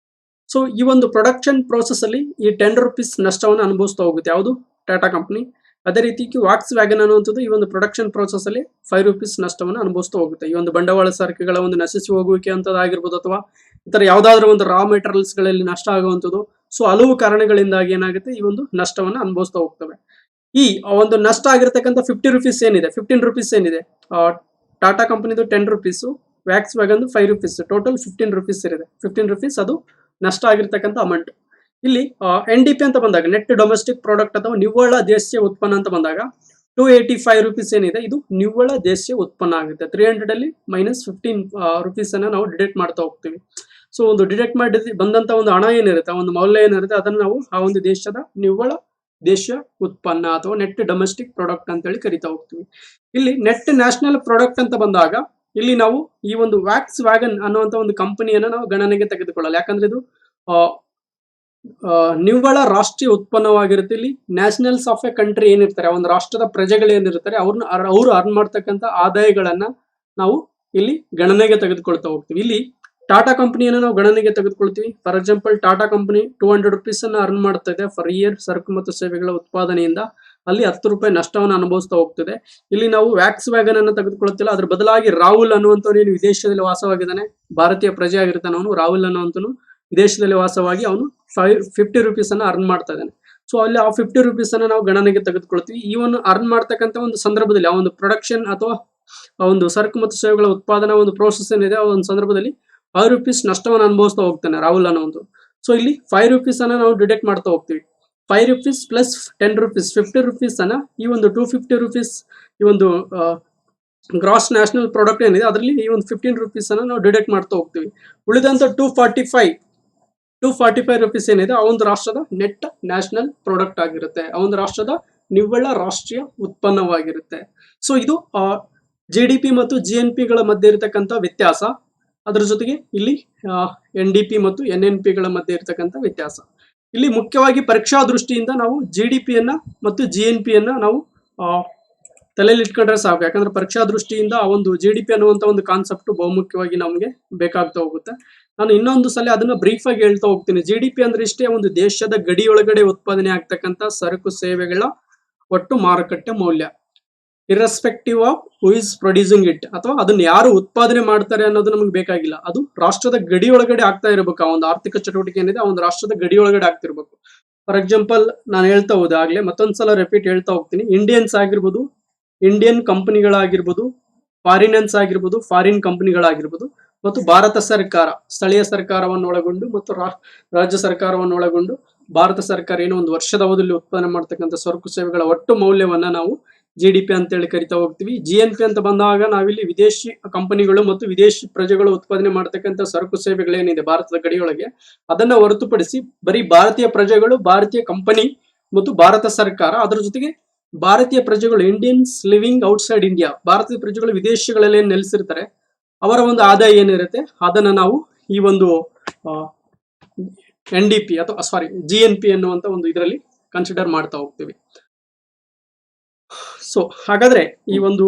ಸೊ ಈ ಒಂದು ಪ್ರೊಡಕ್ಷನ್ ಪ್ರೋಸೆಸ್ ಅಲ್ಲಿ ಈ 10 ರೂಪೀಸ್ ನಷ್ಟವನ್ನು ಅನುಭವಿಸ್ತಾ ಹೋಗುತ್ತೆ ಯಾವುದು? ಟಾಟಾ ಕಂಪನಿ. ಅದೇ ರೀತಿ ವ್ಯಾಕ್ಸ್ ವ್ಯಾಗನ್ ಅನ್ನುವಂಥದ್ದು ಈ ಒಂದು ಪ್ರೊಡಕ್ಷನ್ ಪ್ರೋಸೆಸ್ ಅಲ್ಲಿ 5 ರೂಪೀಸ್ ನಷ್ಟವನ್ನು ಅನುಭವಿಸ್ತಾ ಹೋಗುತ್ತೆ. ಈ ಒಂದು ಬಂಡವಾಳ ಸರಕುಗಳ ಒಂದು ನಶಿಸಿ ಹೋಗುವಿಕೆ ಅಂತದಾಗಿರ್ಬೋದು ಅಥವಾ ಇತರ ಯಾವ್ದಾದ್ರು ಒಂದು ರಾ ಮೆಟೀರಿಯಲ್ಸ್ ಗಳಲ್ಲಿ ನಷ್ಟ ಆಗುವಂಥದ್ದು. ಸೊ ಹಲವು ಕಾರಣಗಳಿಂದಾಗಿ ಏನಾಗುತ್ತೆ, ಈ ಒಂದು ನಷ್ಟವನ್ನು ಅನುಭವಿಸ್ತಾ ಹೋಗ್ತವೆ. ಈ ಒಂದು ನಷ್ಟ ಆಗಿರ್ತಕ್ಕಂಥ 15 ರೂಪೀಸ್ ಏನಿದೆ ಟಾಟಾ ಕಂಪನಿದು 10 rupees Volkswagen 5 rupees, total 15 rupees ಇರುತ್ತೆ. 15 rupees ಅದು ನಷ್ಟ ಆಗಿರ್ತಕ್ಕಂಥ ಅಮೌಂಟ್. ಇಲ್ಲಿ NDP ಅಂತ ಬಂದಾಗ ನೆಟ್ ಡೊಮೆಸ್ಟಿಕ್ ಪ್ರಾಡಕ್ಟ್ ಅಥವಾ ನಿವ್ವಳ ದೇಶೀಯ ಉತ್ಪನ್ನ ಅಂತ ಬಂದಾಗ 285 rupees ಏನಿದೆ ಇದು ನಿವ್ವಳ ದೇಶೀಯ ಉತ್ಪನ್ನ ಆಗುತ್ತೆ. 300 ಅಲ್ಲಿ -15 rupees ಅನ್ನ ನಾವು ಡಿಡಕ್ಟ್ ಮಾಡ್ತಾ ಹೋಗ್ತೀವಿ. ಸೊ ಒಂದು ಡಿಡಕ್ಟ್ ಮಾಡಿ ಬಂದಂತ ಒಂದು ಹಣ ಏನಿರುತ್ತೆ, ಒಂದು ಮೌಲ್ಯ ಏನಿರುತ್ತೆ, ಅದನ್ನು ನಾವು ಆ ಒಂದು ದೇಶದ ನಿವ್ವಳ ದೇಶೀಯ ಉತ್ಪನ್ನ ಅಥವಾ ನೆಟ್ ಡೊಮೆಸ್ಟಿಕ್ ಪ್ರಾಡಕ್ಟ್ ಅಂತ ಹೇಳಿ ಕರಿತಾ ಹೋಗ್ತೀವಿ. ಇಲ್ಲಿ ನೆಟ್ ನ್ಯಾಷನಲ್ ಪ್ರಾಡಕ್ಟ್ ಅಂತ ಬಂದಾಗ ಇಲ್ಲಿ ನಾವು ಈ ಒಂದು ವ್ಯಾಕ್ಸ್ ವ್ಯಾಗನ್ ಅನ್ನುವಂತ ಒಂದು ಕಂಪನಿಯನ್ನ ನಾವು ಗಣನೆಗೆ ತೆಗೆದುಕೊಳ್ಳಲ್ಲ. ಯಾಕಂದ್ರೆ ಇದು ನಿವ್ವಳ ರಾಷ್ಟ್ರೀಯ ಉತ್ಪನ್ನವಾಗಿರುತ್ತೆ. ಇಲ್ಲಿ ನ್ಯಾಷನಲ್ಸ್ ಆಫ್ ಎ ಕಂಟ್ರಿ ಏನಿರ್ತಾರೆ, ಒಂದು ರಾಷ್ಟ್ರದ ಪ್ರಜೆಗಳು ಏನಿರ್ತಾರೆ, ಅವರು ಅರ್ನ್ ಮಾಡ್ತಕ್ಕಂಥ ಆದಾಯಗಳನ್ನ ನಾವು ಇಲ್ಲಿ ಗಣನೆಗೆ ತೆಗೆದುಕೊಳ್ತಾ ಹೋಗ್ತೀವಿ. ಇಲ್ಲಿ ಟಾಟಾ ಕಂಪನಿಯನ್ನು ನಾವು ಗಣನೆಗೆ ತೆಗೆದುಕೊಳ್ತೀವಿ. For example Tata company 200 rupees ಅನ್ನ ಅರ್ನ್ ಮಾಡ್ತಾ ಇದೆ ಫರ್ ಇಯರ್ ಸರಕು ಮತ್ತು ಸೇವೆಗಳ ಉತ್ಪಾದನೆಯಿಂದ. ಅಲ್ಲಿ 10 ರೂಪಾಯಿ ನಷ್ಟವನ್ನು ಅನುಭವಿಸ್ತಾ ಹೋಗ್ತಿದೆ. ಇಲ್ಲಿ ನಾವು ವ್ಯಾಕ್ಸ್ ವ್ಯಾಗನ್ ಅನ್ನು ತೆಗೆದುಕೊಳ್ಳುತ್ತಿಲ್ಲ, ಅದ್ರ ಬದಲಾಗಿ ರಾಹುಲ್ ಅನ್ನುವಂಥವ್ರು ಏನು ವಿದೇಶದಲ್ಲಿ ವಾಸವಾಗಿದ್ದಾನೆ, ಭಾರತೀಯ ಪ್ರಜೆ ಆಗಿರ್ತಾನೆ ಅವನು, ರಾಹುಲ್ ಅನ್ನುವಂಥನು ವಿದೇಶದಲ್ಲಿ ವಾಸವಾಗಿ ಅವನು 50 rupees ಅನ್ನ ಅರ್ನ್ ಮಾಡ್ತಾ ಇದ್ದಾನೆ. ಸೊ ಅಲ್ಲಿ ಆ 50 rupees ಅನ್ನ ನಾವು ಗಣನೆಗೆ ತೆಗೆದುಕೊಳ್ತೀವಿ. ಈ ಒಂದು ಅರ್ನ್ ಮಾಡ್ತಕ್ಕಂಥ ಒಂದು ಸಂದರ್ಭದಲ್ಲಿ ಆ ಒಂದು ಪ್ರೊಡಕ್ಷನ್ ಅಥವಾ ಆ ಒಂದು ಸರಕು ಮತ್ತು ಸೇವೆಗಳ ಉತ್ಪಾದನಾ ಒಂದು ಪ್ರೋಸೆಸ್ ಏನಿದೆ, ಆ ಒಂದು ಸಂದರ್ಭದಲ್ಲಿ 5 rupees ನಷ್ಟವನ್ನು ಅನುಭವಿಸ್ತಾ ಹೋಗ್ತಾನೆ ರಾಹುಲ್ ಅನ್ನೋದು. ಸೊ ಇಲ್ಲಿ 5 rupees ಅನ್ನ ನಾವು ಡಿಡಕ್ಟ್ ಮಾಡ್ತಾ ಹೋಗ್ತೀವಿ. 5 rupees ಪ್ಲಸ್ 10 rupees 50 rupees ಅನ್ನ ಈ ಒಂದು 250 rupees ಈ ಒಂದು ಗ್ರಾಸ್ ನ್ಯಾಷನಲ್ ಪ್ರಾಡಕ್ಟ್ ಏನಿದೆ ಅದರಲ್ಲಿ ಈ ಒಂದು 15 rupees ಅನ್ನ ನಾವು ಡಿಡಕ್ಟ್ ಮಾಡ್ತಾ ಹೋಗ್ತೀವಿ. ಉಳಿದಂತ 245 rupees ಏನಿದೆ ಆ ಒಂದು ರಾಷ್ಟ್ರದ ನೆಟ್ ನ್ಯಾಷನಲ್ ಪ್ರಾಡಕ್ಟ್ ಆಗಿರುತ್ತೆ, ಆ ಒಂದು ರಾಷ್ಟ್ರದ ನಿವ್ವಳ ರಾಷ್ಟ್ರೀಯ ಉತ್ಪನ್ನವಾಗಿರುತ್ತೆ. ಸೊ ಇದು GDP ಮತ್ತು GNP ಗಳ ಮಧ್ಯೆ ಇರತಕ್ಕಂಥ ವ್ಯತ್ಯಾಸ. ಅದರ ಜೊತೆಗೆ ಇಲ್ಲಿ NDP ಮತ್ತು NNP ಗಳ ಮಧ್ಯೆ ಇರತಕ್ಕಂಥ ವ್ಯತ್ಯಾಸ. ಇಲ್ಲಿ ಮುಖ್ಯವಾಗಿ ಪರೀಕ್ಷಾ ದೃಷ್ಟಿಯಿಂದ ನಾವು GDP ಯನ್ನ ಮತ್ತು GNP ಯನ್ನ ನಾವು ತಲೆಯಲ್ಲಿ ಇಟ್ಕೊಂಡ್ರೆ ಸಾಕು. ಯಾಕಂದ್ರೆ ಪರೀಕ್ಷಾ ದೃಷ್ಟಿಯಿಂದ ಆ ಒಂದು GDP ಅನ್ನುವಂತ ಒಂದು ಕಾನ್ಸೆಪ್ಟ್ ಬಹುಮುಖ್ಯವಾಗಿ ನಮಗೆ ಬೇಕಾಗ್ತಾ ಹೋಗುತ್ತೆ. ನಾನು ಇನ್ನೊಂದು ಸಲ ಅದನ್ನ ಬ್ರೀಫ್ ಆಗಿ ಹೇಳ್ತಾ ಹೋಗ್ತೀನಿ. GDP ಅಂದ್ರೆ ಇಷ್ಟೇ, ಒಂದು ದೇಶದ ಗಡಿಯೊಳಗಡೆ ಉತ್ಪಾದನೆ ಆಗ್ತಕ್ಕಂಥ ಸರಕು ಸೇವೆಗಳ ಒಟ್ಟು ಮಾರುಕಟ್ಟೆ ಮೌಲ್ಯ, irrespective of who is producing it, ಅಥವಾ ಅದನ್ನ ಯಾರು ಉತ್ಪಾದನೆ ಮಾಡ್ತಾರೆ ಅನ್ನೋದು ನಮಗೆ ಬೇಕಾಗಿಲ್ಲ. ಅದು ರಾಷ್ಟ್ರದ ಗಡಿಯೊಳಗಡೆ ಆಗ್ತಾ ಇರಬೇಕು. ಆ ಒಂದು ಆರ್ಥಿಕ ಚಟುವಟಿಕೆ ಏನಿದೆ ಆ ಒಂದು ರಾಷ್ಟ್ರದ ಗಡಿಯೊಳಗಡೆ ಆಗ್ತಿರ್ಬೇಕು. ಫಾರ್ ಎಕ್ಸಾಂಪಲ್ ನಾನು ಹೇಳ್ತಾ ಹೋದೆ ಆಗ್ಲೇ, ಮತ್ತೊಂದ್ಸಲ ರಿಪೀಟ್ ಹೇಳ್ತಾ ಹೋಗ್ತೀನಿ. ಇಂಡಿಯನ್ಸ್ ಆಗಿರ್ಬೋದು, ಇಂಡಿಯನ್ ಕಂಪನಿಗಳಾಗಿರ್ಬೋದು, ಫಾರಿನನ್ಸ್ ಆಗಿರ್ಬೋದು, ಫಾರಿನ್ ಕಂಪನಿಗಳಾಗಿರ್ಬೋದು, ಮತ್ತು ಭಾರತ ಸರ್ಕಾರ ಸ್ಥಳೀಯ ಸರ್ಕಾರವನ್ನು ಒಳಗೊಂಡು ಮತ್ತು ರಾಜ್ಯ ಸರ್ಕಾರವನ್ನು ಒಳಗೊಂಡು ಭಾರತ ಸರ್ಕಾರ ಏನೋ ಒಂದು ವರ್ಷದ ಅವಧಿಯಲ್ಲಿ ಉತ್ಪಾದನೆ ಮಾಡ್ತಕ್ಕಂಥ ಸರಕು ಸೇವೆಗಳ ಒಟ್ಟು ಮೌಲ್ಯವನ್ನ ನಾವು GDP ಅಂತೇಳಿ ಕರಿತಾ ಹೋಗ್ತೀವಿ. GNP ಅಂತ ಬಂದಾಗ ನಾವಿಲ್ಲಿ ವಿದೇಶಿ ಕಂಪನಿಗಳು ಮತ್ತು ವಿದೇಶಿ ಪ್ರಜೆಗಳು ಉತ್ಪಾದನೆ ಮಾಡ್ತಕ್ಕಂಥ ಸರಕು ಸೇವೆಗಳೇನಿದೆ ಭಾರತದ ಗಡಿಯೊಳಗೆ ಅದನ್ನ ಹೊರತುಪಡಿಸಿ ಬರೀ ಭಾರತೀಯ ಪ್ರಜೆಗಳು, ಭಾರತೀಯ ಕಂಪನಿ ಮತ್ತು ಭಾರತ ಸರ್ಕಾರ, ಅದರ ಜೊತೆಗೆ ಭಾರತೀಯ ಪ್ರಜೆಗಳು ಇಂಡಿಯನ್ಸ್ ಲಿವಿಂಗ್ ಔಟ್ಸೈಡ್ ಇಂಡಿಯಾ, ಭಾರತೀಯ ಪ್ರಜೆಗಳು ವಿದೇಶಗಳಲ್ಲಿ ಏನ್ ನೆಲೆಸಿರ್ತಾರೆ ಅವರ ಒಂದು ಆದಾಯ ಏನಿರುತ್ತೆ ಅದನ್ನ ನಾವು ಈ ಒಂದು NDP ಅಥವಾ GNP ಅನ್ನುವಂತ ಒಂದು ಇದರಲ್ಲಿ ಕನ್ಸಿಡರ್ ಮಾಡ್ತಾ ಹೋಗ್ತೀವಿ. ಸೊ ಹಾಗಾದ್ರೆ ಈ ಒಂದು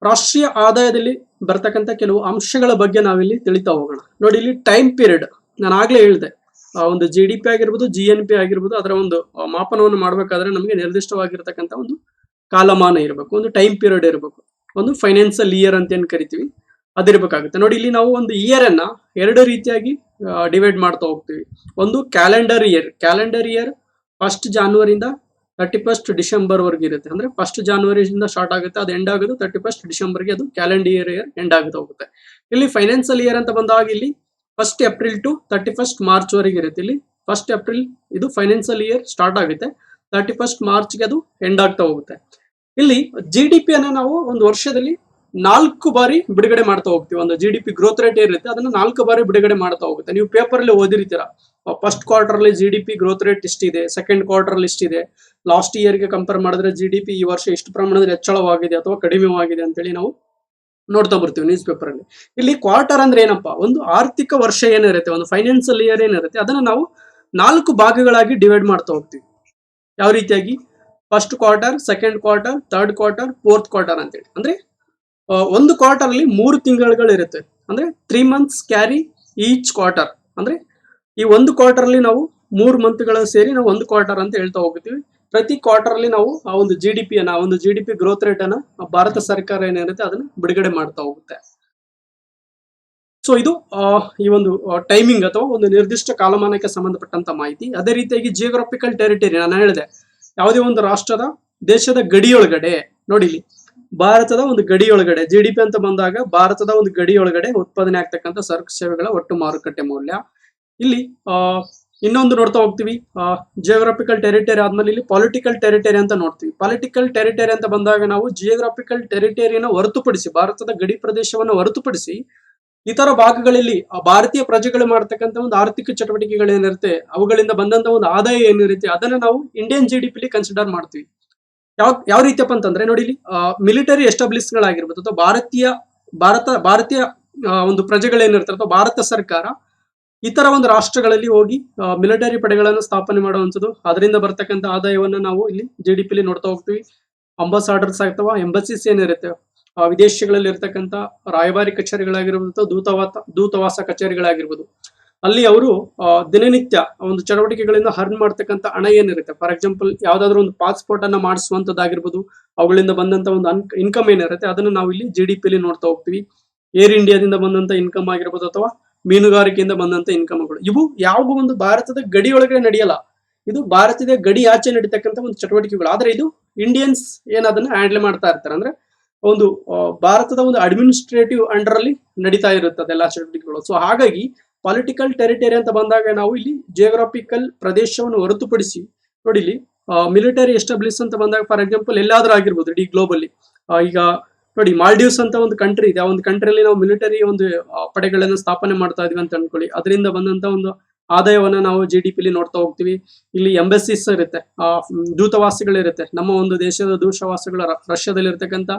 ರಾಷ್ಟ್ರೀಯ ಆದಾಯದಲ್ಲಿ ಬರ್ತಕ್ಕಂಥ ಕೆಲವು ಅಂಶಗಳ ಬಗ್ಗೆ ನಾವಿಲ್ಲಿ ತಿಳಿತಾ ಹೋಗೋಣ. ನೋಡಿ, ಇಲ್ಲಿ ಟೈಮ್ ಪೀರಿಯಡ್ ನಾನು ಆಗ್ಲೇ ಹೇಳಿದೆ, ಒಂದು GDP ಆಗಿರ್ಬೋದು, GNP ಆಗಿರ್ಬೋದು, ಅದರ ಒಂದು ಮಾಪನವನ್ನು ಮಾಡ್ಬೇಕಾದ್ರೆ ನಮಗೆ ನಿರ್ದಿಷ್ಟವಾಗಿರ್ತಕ್ಕಂಥ ಒಂದು ಕಾಲಮಾನ ಇರಬೇಕು, ಒಂದು ಟೈಮ್ ಪೀರಿಯಡ್ ಇರಬೇಕು, ಒಂದು ಫೈನಾನ್ಸಿಯಲ್ ಇಯರ್ ಅಂತ ಏನ್ ಕರಿತೀವಿ ಅದಿರ್ಬೇಕಾಗುತ್ತೆ. ನೋಡಿ, ಇಲ್ಲಿ ನಾವು ಒಂದು ಇಯರ್ ಅನ್ನ 2 ರೀತಿಯಾಗಿ ಡಿವೈಡ್ ಮಾಡ್ತಾ ಹೋಗ್ತೀವಿ. ಒಂದು ಕ್ಯಾಲೆಂಡರ್ ಇಯರ್ 1 January 31 December ವರೆಗೆ ಇರುತ್ತೆ. ಅಂದ್ರೆ 1 January ಸ್ಟಾರ್ಟ್ ಆಗುತ್ತೆ, ಅದು ಎಂಡ್ ಆಗೋದು 31 December ಗೆ, ಅದು ಕ್ಯಾಲೆಂಡರ್ ಇಯರ್ ಎಂಡ್ ಆಗುತ್ತೆ ಹೋಗುತ್ತೆ. ಇಲ್ಲಿ ಫೈನಾನ್ಸಿಯಲ್ ಇಯರ್ ಅಂತ ಬಂದಾಗ ಇಲ್ಲಿ 1 April to 31 March ವರೆಗೆ ಇರುತ್ತೆ. ಇಲ್ಲಿ 1 April ಇದು ಫೈನಾನ್ಸಿಯಲ್ ಇಯರ್ ಸ್ಟಾರ್ಟ್ ಆಗುತ್ತೆ, 31 March ಗೆ ಅದು ಎಂಡ್ ಆಗ್ತಾ ಹೋಗುತ್ತೆ. ಇಲ್ಲಿ GDP ಅನ್ನ ನಾವು ಒಂದು ವರ್ಷದಲ್ಲಿ 4 ಬಾರಿ ಬಿಡುಗಡೆ ಮಾಡ್ತಾ ಹೋಗ್ತೀವಿ. ಒಂದು GDP ಗ್ರೋತ್ ರೇಟ್ ಇರುತ್ತೆ, ಅದನ್ನ 4 ಬಾರಿ ಬಿಡುಗಡೆ ಮಾಡ್ತಾ ಹೋಗುತ್ತೆ. ನೀವು ಪೇಪರ್ ಅಲ್ಲಿ ಓದಿರ್ತೀರಾ, ಫಸ್ಟ್ ಕ್ವಾರ್ಟರ್ ಅಲ್ಲಿ GDP ಗ್ರೋತ್ ರೇಟ್ ಇಷ್ಟಿದೆ, ಸೆಕೆಂಡ್ ಕ್ವಾರ್ಟರ್ ಅಲ್ಲಿ ಇಷ್ಟಿದೆ, ಲಾಸ್ಟ್ ಇಯರ್ ಗೆ ಕಂಪೇರ್ ಮಾಡಿದ್ರೆ GDP ಈ ವರ್ಷ ಇಷ್ಟು ಪ್ರಮಾಣದಲ್ಲಿ ಹೆಚ್ಚಳವಾಗಿದೆ ಅಥವಾ ಕಡಿಮೆವಾಗಿದೆ ಅಂತೇಳಿ ನಾವು ನೋಡ್ತಾ ಬರ್ತೀವಿ ನ್ಯೂಸ್ ಪೇಪರ್ ಅಲ್ಲಿ. ಇಲ್ಲಿ ಕ್ವಾರ್ಟರ್ ಅಂದ್ರೆ ಏನಪ್ಪಾ, ಒಂದು ಆರ್ಥಿಕ ವರ್ಷ ಏನಿರುತ್ತೆ, ಒಂದು ಫೈನಾನ್ಸಿಯಲ್ ಇಯರ್ ಏನಿರುತ್ತೆ ಅದನ್ನ ನಾವು 4 ಭಾಗಗಳಾಗಿ ಡಿವೈಡ್ ಮಾಡ್ತಾ ಹೋಗ್ತೀವಿ. ಯಾವ ರೀತಿಯಾಗಿ, first quarter, second quarter, third quarter, fourth quarter ಅಂತೇಳಿ. ಅಂದ್ರೆ ಒಂದು ಕ್ವಾರ್ಟರ್ ಅಲ್ಲಿ 3 ತಿಂಗಳುಗಳು ಇರುತ್ತೆ. ಅಂದ್ರೆ 3 months ಕ್ಯಾರಿ ಈಚ್ ಕ್ವಾರ್ಟರ್. ಅಂದ್ರೆ ಈ ಒಂದು ಕ್ವಾರ್ಟರ್ ಅಲ್ಲಿ ನಾವು 3 ಮಂತ್ಗಳು ಸೇರಿ ನಾವು ಒಂದು ಕ್ವಾರ್ಟರ್ ಅಂತ ಹೇಳ್ತಾ ಹೋಗ್ತೀವಿ. ಪ್ರತಿ ಕ್ವಾರ್ಟರ್ ಅಲ್ಲಿ ನಾವು ಆ ಒಂದು GDP ಗ್ರೋತ್ ರೇಟ್ ಅನ್ನ ಭಾರತ ಸರ್ಕಾರ ಏನಿರುತ್ತೆ ಅದನ್ನ ಬಿಡುಗಡೆ ಮಾಡ್ತಾ ಹೋಗುತ್ತೆ. ಸೊ ಇದು ಈ ಒಂದು ಟೈಮಿಂಗ್ ಅಥವಾ ಒಂದು ನಿರ್ದಿಷ್ಟ ಕಾಲಮಾನಕ್ಕೆ ಸಂಬಂಧಪಟ್ಟಂತ ಮಾಹಿತಿ. ಅದೇ ರೀತಿಯಾಗಿ ಜಿಯೋಗ್ರಫಿಕಲ್ ಟೆರಿಟರಿ ನಾನು ಹೇಳಿದೆ, ಯಾವುದೇ ಒಂದು ರಾಷ್ಟ್ರದ ದೇಶದ ಗಡಿಯೊಳಗಡೆ ನೋಡಿ, ಇಲ್ಲಿ ಭಾರತದ ಒಂದು ಗಡಿಯೊಳಗಡೆ GDP ಅಂತ ಬಂದಾಗ ಭಾರತದ ಒಂದು ಗಡಿಯೊಳಗಡೆ ಉತ್ಪಾದನೆ ಆಗ್ತಕ್ಕಂಥ ಸರಕು ಸೇವೆಗಳ ಒಟ್ಟು ಮಾರುಕಟ್ಟೆ ಮೌಲ್ಯ. ಇಲ್ಲಿ ಇನ್ನೊಂದು ನೋಡ್ತಾ ಹೋಗ್ತೀವಿ, ಜಿಯೋಗ್ರಾಫಿಕಲ್ ಟೆರಿಟರಿ ಆದ್ಮೇಲೆ ಇಲ್ಲಿ ಪೊಲಿಟಿಕಲ್ ಟೆರಿಟರಿ ಅಂತ ನೋಡ್ತೀವಿ. ಪೊಲಿಟಿಕಲ್ ಟೆರಿಟರಿ ಅಂತ ಬಂದಾಗ ನಾವು ಜಿಯೋಗ್ರಾಫಿಕಲ್ ಟೆರಿಟರಿಯನ್ನು ಹೊರತುಪಡಿಸಿ, ಭಾರತದ ಗಡಿ ಪ್ರದೇಶವನ್ನು ಹೊರತುಪಡಿಸಿ ಇತರ ಭಾಗಗಳಲ್ಲಿ ಭಾರತೀಯ ಪ್ರಜೆಗಳು ಮಾಡ್ತಕ್ಕಂಥ ಒಂದು ಆರ್ಥಿಕ ಚಟುವಟಿಕೆಗಳೇನಿರುತ್ತೆ, ಅವುಗಳಿಂದ ಬಂದಂತ ಒಂದು ಆದಾಯ ಏನಿರುತ್ತೆ, ಅದನ್ನ ನಾವು ಇಂಡಿಯನ್ GDP ಕನ್ಸಿಡರ್ ಮಾಡ್ತೀವಿ. ಯಾವ ರೀತಿಯಪ್ಪ ಅಂತಂದ್ರೆ ನೋಡಿ, ಇಲ್ಲಿ ಮಿಲಿಟರಿ ಎಸ್ಟಾಬ್ಲಿಷ್ಗಳಾಗಿರ್ಬೋದು ಅಥವಾ ಭಾರತೀಯ ಒಂದು ಪ್ರಜೆಗಳೇನಿರ್ತಾರೆ ಅಥವಾ ಭಾರತ ಸರ್ಕಾರ ಇತರ ಒಂದು ರಾಷ್ಟ್ರಗಳಲ್ಲಿ ಹೋಗಿ ಮಿಲಿಟರಿ ಪಡೆಗಳನ್ನು ಸ್ಥಾಪನೆ ಮಾಡುವಂಥದ್ದು, ಅದರಿಂದ ಬರ್ತಕ್ಕಂಥ ಆದಾಯವನ್ನ ನಾವು ಇಲ್ಲಿ GDP ನೋಡ್ತಾ ಹೋಗ್ತೀವಿ. ಅಂಬಾಸಾಡರ್ಸ್ ಅಥವಾ ಎಂಬಸಿಸ್ ಏನಿರುತ್ತೆ, ವಿದೇಶಗಳಲ್ಲಿ ಇರ್ತಕ್ಕಂಥ ರಾಯಭಾರಿ ಕಚೇರಿಗಳಾಗಿರ್ಬೋದು, ದೂತಾವಾಸ ಕಚೇರಿಗಳಾಗಿರ್ಬೋದು, ಅಲ್ಲಿ ಅವರು ದಿನನಿತ್ಯ ಒಂದು ಚಟುವಟಿಕೆಗಳಿಂದ ಹರ್ನ್ ಮಾಡ್ತಕ್ಕಂಥ ಹಣ ಏನಿರುತ್ತೆ, ಫಾರ್ ಎಕ್ಸಾಂಪಲ್ ಯಾವ್ದಾದ್ರು ಒಂದು ಪಾಸ್ಪೋರ್ಟ್ ಅನ್ನ ಮಾಡಿಸುವಂತದ್ದಾಗಿರ್ಬೋದು, ಅವುಗಳಿಂದ ಬಂದಂತ ಒಂದು ಇನ್ಕಮ್ ಏನಿರುತ್ತೆ ಅದನ್ನ ನಾವು ಇಲ್ಲಿ GDP ನೋಡ್ತಾ ಹೋಗ್ತೀವಿ. ಏರ್ ಇಂಡಿಯಾದಿಂದ ಬಂದಂತ ಇನ್ಕಮ್ ಆಗಿರ್ಬೋದು ಅಥವಾ ಮೀನುಗಾರಿಕೆಯಿಂದ ಬಂದಂತ ಇನ್ಕಮ್ಗಳು, ಇವು ಯಾವ ಒಂದು ಭಾರತದ ಗಡಿಯೊಳಗಡೆ ನಡೆಯಲ್ಲ, ಇದು ಭಾರತದ ಗಡಿ ಆಚೆ ನಡೀತಕ್ಕಂಥ ಒಂದು ಚಟುವಟಿಕೆಗಳು. ಆದ್ರೆ ಇದು ಇಂಡಿಯನ್ಸ್ ಅದನ್ನ ಹ್ಯಾಂಡಲ್ ಮಾಡ್ತಾ ಇರ್ತಾರೆ. ಅಂದ್ರೆ ಒಂದು ಭಾರತದ ಒಂದು ಅಡ್ಮಿನಿಸ್ಟ್ರೇಟಿವ್ ಅಂಡರ್ ಅಲ್ಲಿ ನಡೀತಾ ಇರುತ್ತೆ ಅದೆಲ್ಲ ಚಟುವಟಿಕೆಗಳು. ಸೊ ಹಾಗಾಗಿ ಪೊಲಿಟಿಕಲ್ ಟೆರಿಟರಿ ಅಂತ ಬಂದಾಗ ನಾವು ಇಲ್ಲಿ ಜಿಯೋಗ್ರಾಫಿಕಲ್ ಪ್ರದೇಶವನ್ನು ಹೊರತುಪಡಿಸಿ ನೋಡಿ, ಇಲ್ಲಿ ಮಿಲಿಟರಿ ಎಸ್ಟಾಬ್ಲಿಷ್ ಅಂತ ಬಂದಾಗ ಫಾರ್ ಎಕ್ಸಾಂಪಲ್ ಎಲ್ಲಾದ್ರೂ ಆಗಿರ್ಬೋದು ಇಡೀ ಗ್ಲೋಬಲ್ಲಿ. ಈಗ ನೋಡಿ, ಮಾಲ್ಡೀವ್ಸ್ ಅಂತ ಒಂದು ಕಂಟ್ರಿ ಇದೆ, ಆ ಒಂದು ಕಂಟ್ರಿಯಲ್ಲಿ ನಾವು ಮಿಲಿಟರಿ ಒಂದು ಪಡೆಗಳನ್ನು ಸ್ಥಾಪನೆ ಮಾಡ್ತಾ ಇದೀವಿ ಅಂತ ಅನ್ಕೊಳ್ಳಿ, ಅದರಿಂದ ಬಂದಂತ ಒಂದು ಆದಾಯವನ್ನ ನಾವು GDP ನೋಡ್ತಾ ಹೋಗ್ತೀವಿ. ಇಲ್ಲಿ ಎಂಬಸಿಸ್ ಇರುತ್ತೆ, ದೂತಾವಾಸಗಳಿರುತ್ತೆ, ನಮ್ಮ ಒಂದು ದೇಶದ ದೂತಾವಾಸಗಳು ರಷ್ಯಾದಲ್ಲಿ ಇರ್ತಕ್ಕಂಥ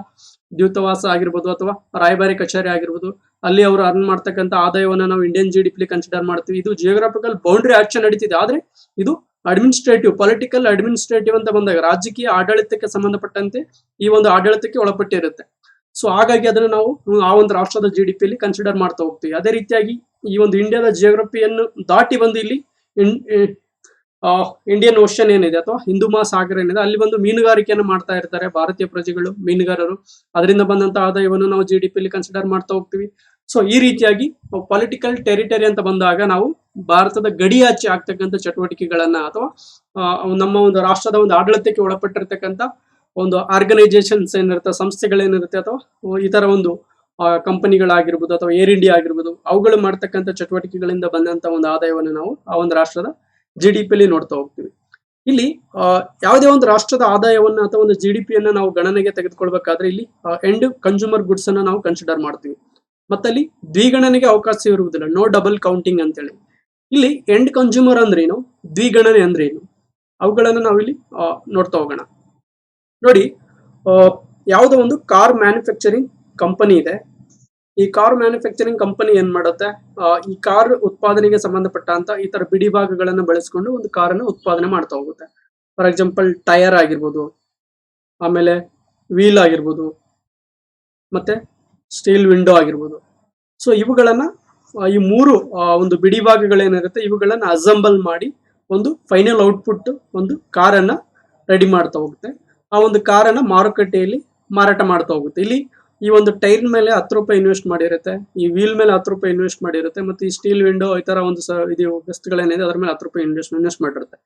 ದೂತಾವಾಸ ಆಗಿರ್ಬೋದು ಅಥವಾ ರಾಯಭಾರಿ ಕಚೇರಿ ಆಗಿರ್ಬೋದು, ಅಲ್ಲಿ ಅವರು ಅರ್ನ್ ಮಾಡ್ತಕ್ಕಂಥ ಆದಾಯವನ್ನ ನಾವು ಇಂಡಿಯನ್ GDP ಕನ್ಸಿಡರ್ ಮಾಡ್ತೀವಿ. ಇದು ಜಿಯೋಗ್ರಾಫಿಕಲ್ ಬೌಂಡ್ರಿ ಆಕ್ಷನ್ ನಡೀತಿದೆ, ಆದ್ರೆ ಇದು ಪೊಲಿಟಿಕಲ್ ಅಡ್ಮಿನಿಸ್ಟ್ರೇಟಿವ್ ಅಂತ ಬಂದಾಗ ರಾಜಕೀಯ ಆಡಳಿತಕ್ಕೆ ಸಂಬಂಧಪಟ್ಟಂತೆ ಈ ಒಂದು ಆಡಳಿತಕ್ಕೆ ಒಳಪಟ್ಟಿರುತ್ತೆ. ಸೊ ಹಾಗಾಗಿ ಅದನ್ನು ನಾವು ಆ ಒಂದು ರಾಷ್ಟ್ರದ GDP ಕನ್ಸಿಡರ್ ಮಾಡ್ತಾ ಹೋಗ್ತೀವಿ. ಅದೇ ರೀತಿಯಾಗಿ ಈ ಒಂದು ಇಂಡಿಯಾದ ಜಿಯೋಗ್ರಫಿಯನ್ನು ದಾಟಿ ಬಂದು ಇಲ್ಲಿ ಇಂಡಿಯನ್ ಓಷನ್ ಏನಿದೆ ಅಥವಾ ಹಿಂದೂ ಮಹಾಸಾಗರ ಏನಿದೆ, ಅಲ್ಲಿ ಬಂದು ಮೀನುಗಾರಿಕೆಯನ್ನು ಮಾಡ್ತಾ ಇರ್ತಾರೆ ಭಾರತೀಯ ಪ್ರಜೆಗಳು, ಮೀನುಗಾರರು. ಅದರಿಂದ ಬಂದಂತ ಆದಾಯವನ್ನು ನಾವು GDP ಕನ್ಸಿಡರ್ ಮಾಡ್ತಾ ಹೋಗ್ತೀವಿ. ಸೊ ಈ ರೀತಿಯಾಗಿ ಪೊಲಿಟಿಕಲ್ ಟೆರಿಟರಿ ಅಂತ ಬಂದಾಗ ನಾವು ಭಾರತದ ಗಡಿಯಾಚೆ ಆಗ್ತಕ್ಕಂಥ ಚಟುವಟಿಕೆಗಳನ್ನ ಅಥವಾ ನಮ್ಮ ಒಂದು ರಾಷ್ಟ್ರದ ಒಂದು ಆಡಳಿತಕ್ಕೆ ಒಳಪಟ್ಟಿರ್ತಕ್ಕಂಥ ಒಂದು ಆರ್ಗನೈಸೇಷನ್ಸ್ ಏನಿರುತ್ತೆ, ಸಂಸ್ಥೆಗಳೇನಿರುತ್ತೆ ಅಥವಾ ಇತರ ಒಂದು ಕಂಪನಿಗಳಾಗಿರ್ಬೋದು ಅಥವಾ ಏರ್ ಇಂಡಿಯಾ ಆಗಿರ್ಬೋದು, ಅವುಗಳು ಮಾಡ್ತಕ್ಕಂಥ ಚಟುವಟಿಕೆಗಳಿಂದ ಬಂದಂತ ಒಂದು ಆದಾಯವನ್ನು ನಾವು ಆ ಒಂದು ರಾಷ್ಟ್ರದ GDP ನೋಡ್ತಾ ಹೋಗ್ತೀವಿ. ಇಲ್ಲಿ ಯಾವುದೇ ಒಂದು ರಾಷ್ಟ್ರದ ಆದಾಯವನ್ನ ಅಥವಾ ಒಂದು GDP ನಾವು ಗಣನೆಗೆ ತೆಗೆದುಕೊಳ್ಬೇಕಾದ್ರೆ ಇಲ್ಲಿ ಎಂಡ್ ಕನ್ಸ್ಯೂಮರ್ ಗುಡ್ಸ್ ಅನ್ನ ನಾವು ಕನ್ಸಿಡರ್ ಮಾಡ್ತೀವಿ. ಮತ್ತಲ್ಲಿ ದ್ವಿಗಣನೆಗೆ ಅವಕಾಶ ಇರುವುದಿಲ್ಲ, ನೋ ಡಬಲ್ ಕೌಂಟಿಂಗ್ ಅಂತೇಳಿ. ಇಲ್ಲಿ ಎಂಡ್ ಕನ್ಸ್ಯೂಮರ್ ಅಂದ್ರೇನು, ದ್ವಿಗಣನೆ ಅಂದ್ರೇನು, ಅವುಗಳನ್ನ ನಾವಿಲ್ಲಿ ನೋಡ್ತಾ ಹೋಗೋಣ. ನೋಡಿ, ಯಾವುದೋ ಒಂದು ಕಾರ್ ಮ್ಯಾನುಫ್ಯಾಕ್ಚರಿಂಗ್ ಕಂಪನಿ ಇದೆ. ಈ ಕಾರ್ ಮ್ಯಾನುಫ್ಯಾಕ್ಚರಿಂಗ್ ಕಂಪನಿ ಏನ್ ಮಾಡುತ್ತೆ, ಈ ಕಾರ್ ಉತ್ಪಾದನೆಗೆ ಸಂಬಂಧಪಟ್ಟಂತ ಈ ತರ ಬಿಡಿ ಭಾಗಗಳನ್ನು ಬಳಸಿಕೊಂಡು ಒಂದು ಕಾರನ್ನು ಉತ್ಪಾದನೆ ಮಾಡ್ತಾ ಹೋಗುತ್ತೆ. ಫಾರ್ ಎಕ್ಸಾಂಪಲ್ ಟೈರ್ ಆಗಿರ್ಬೋದು, ಆಮೇಲೆ ವೀಲ್ ಆಗಿರ್ಬೋದು, ಮತ್ತೆ ಸ್ಟೀಲ್ ವಿಂಡೋ ಆಗಿರ್ಬೋದು. ಸೊ ಇವುಗಳನ್ನ ಈ ಮೂರು ಒಂದು ಬಿಡಿ ಭಾಗಗಳೇನಿರುತ್ತೆ ಇವುಗಳನ್ನ ಅಸೆಂಬಲ್ ಮಾಡಿ ಒಂದು ಫೈನಲ್ ಔಟ್ಪುಟ್ ಒಂದು ಕಾರನ್ನ ರೆಡಿ ಮಾಡ್ತಾ ಹೋಗುತ್ತೆ. ಆ ಒಂದು ಕಾರನ್ನ ಮಾರುಕಟ್ಟೆಯಲ್ಲಿ ಮಾರಾಟ ಮಾಡ್ತಾ ಹೋಗುತ್ತೆ. ಇಲ್ಲಿ ಈ ಒಂದು ಟೈರ್ ಮೇಲೆ 10 ರೂಪಾಯಿ ಇನ್ವೆಸ್ಟ್ ಮಾಡಿರುತ್ತೆ, ಈ ವೀಲ್ ಮೇಲೆ 10 ರೂಪಾಯಿ ಇನ್ವೆಸ್ಟ್ ಮಾಡಿರುತ್ತೆ, ಮತ್ತೆ ಈ ಸ್ಟೀಲ್ ವಿಂಡೋ ಈ ತರ ಒಂದು ಇದು ವಸ್ತುಗಳೇನಿದೆ ಅದರ ಮೇಲೆ 10 ರೂಪಾಯಿ ಇನ್ವೆಸ್ಟ್ ಮಾಡಿರುತ್ತೆ.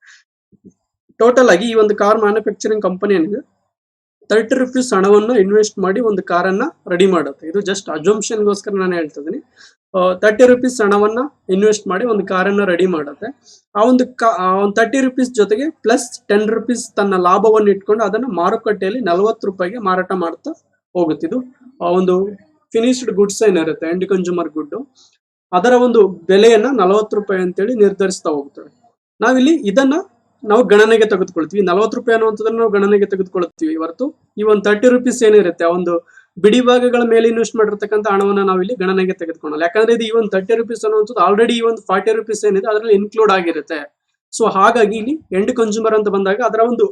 ಟೋಟಲ್ ಆಗಿ ಈ ಒಂದು ಕಾರ್ ಮ್ಯಾನುಫ್ಯಾಕ್ಚರಿಂಗ್ ಕಂಪನಿ ಏನಿದೆ 30 ರೂಪೀಸ್ ಹಣವನ್ನು ಇನ್ವೆಸ್ಟ್ ಮಾಡಿ ಒಂದು ಕಾರನ್ನ ರೆಡಿ ಮಾಡುತ್ತೆ. ಇದು ಜಸ್ಟ್ ಅಜಂಪ್ಷನ್ ಗೋಸ್ಕರ ನಾನು ಹೇಳ್ತಾ ಇದ್ದೀನಿ. 30 ರೂಪೀಸ್ ಹಣವನ್ನ ಇನ್ವೆಸ್ಟ್ ಮಾಡಿ ಒಂದು ಕಾರನ್ನ ರೆಡಿ ಮಾಡುತ್ತೆ. ಆ ಒಂದು 30 ರೂಪೀಸ್ ಜೊತೆಗೆ ಪ್ಲಸ್ 10 ರೂಪೀಸ್ ತನ್ನ ಲಾಭವನ್ನು ಇಟ್ಕೊಂಡು ಅದನ್ನ ಮಾರುಕಟ್ಟೆಯಲ್ಲಿ 40 ರೂಪಾಯಿಗೆ ಮಾರಾಟ ಮಾಡ್ತಾ ಹೋಗುತ್ತೆ. ಇದು ಒಂದು ಫಿನಿಶ್ಡ್ ಗುಡ್ಸ್ ಏನಿರುತ್ತೆ, ಎಂಡ್ ಕನ್ಸ್ಯೂಮರ್ ಗುಡ್, ಅದರ ಒಂದು ಬೆಲೆಯನ್ನ 40 ರೂಪಾಯಿ ಅಂತೇಳಿ ನಿರ್ಧರಿಸ್ತಾ ಹೋಗ್ತೇವೆ. ನಾವಿಲ್ಲಿ ಇದನ್ನ ನಾವು ಗಣನೆಗೆ ತೆಗೆದುಕೊಳ್ತೀವಿ. 40 ರೂಪಾಯಿ ಅನ್ನುವಂಥದ್ದನ್ನ ನಾವು ಗಣನೆಗೆ ತೆಗೆದುಕೊಳ್ತೀವಿ ಹೊರತು ಈ ಒಂದು 30 ರೂಪೀಸ್ ಏನಿರುತ್ತೆ ಆ ಒಂದು ಬಿಡಿ ಭಾಗಗಳ ಮೇಲೆ ಇನ್ವೆಸ್ಟ್ ಮಾಡಿರ್ತಕ್ಕಂಥ ಹಣವನ್ನ ನಾವು ಇಲ್ಲಿ ಗಣನೆಗೆ ತೆಗೆದುಕೊಳ್ಳಲ್ಲ. ಯಾಕಂದ್ರೆ ಇದು ಈ ಒಂದು 30 ರೂಪೀಸ್ ಅನ್ನುವಂಥದ್ದು ಆಲ್ರೆಡಿ ಈ ಒಂದು 40 ರೂಪೀಸ್ ಏನಿದೆ ಅದರಲ್ಲಿ ಇನ್ಕ್ಲೂಡ್ ಆಗಿರುತ್ತೆ. ಸೊ ಹಾಗಾಗಿ ಇಲ್ಲಿ ಎಂಡ್ ಕನ್ಸ್ಯೂಮರ್ ಅಂತ ಬಂದಾಗ ಅದರ ಒಂದು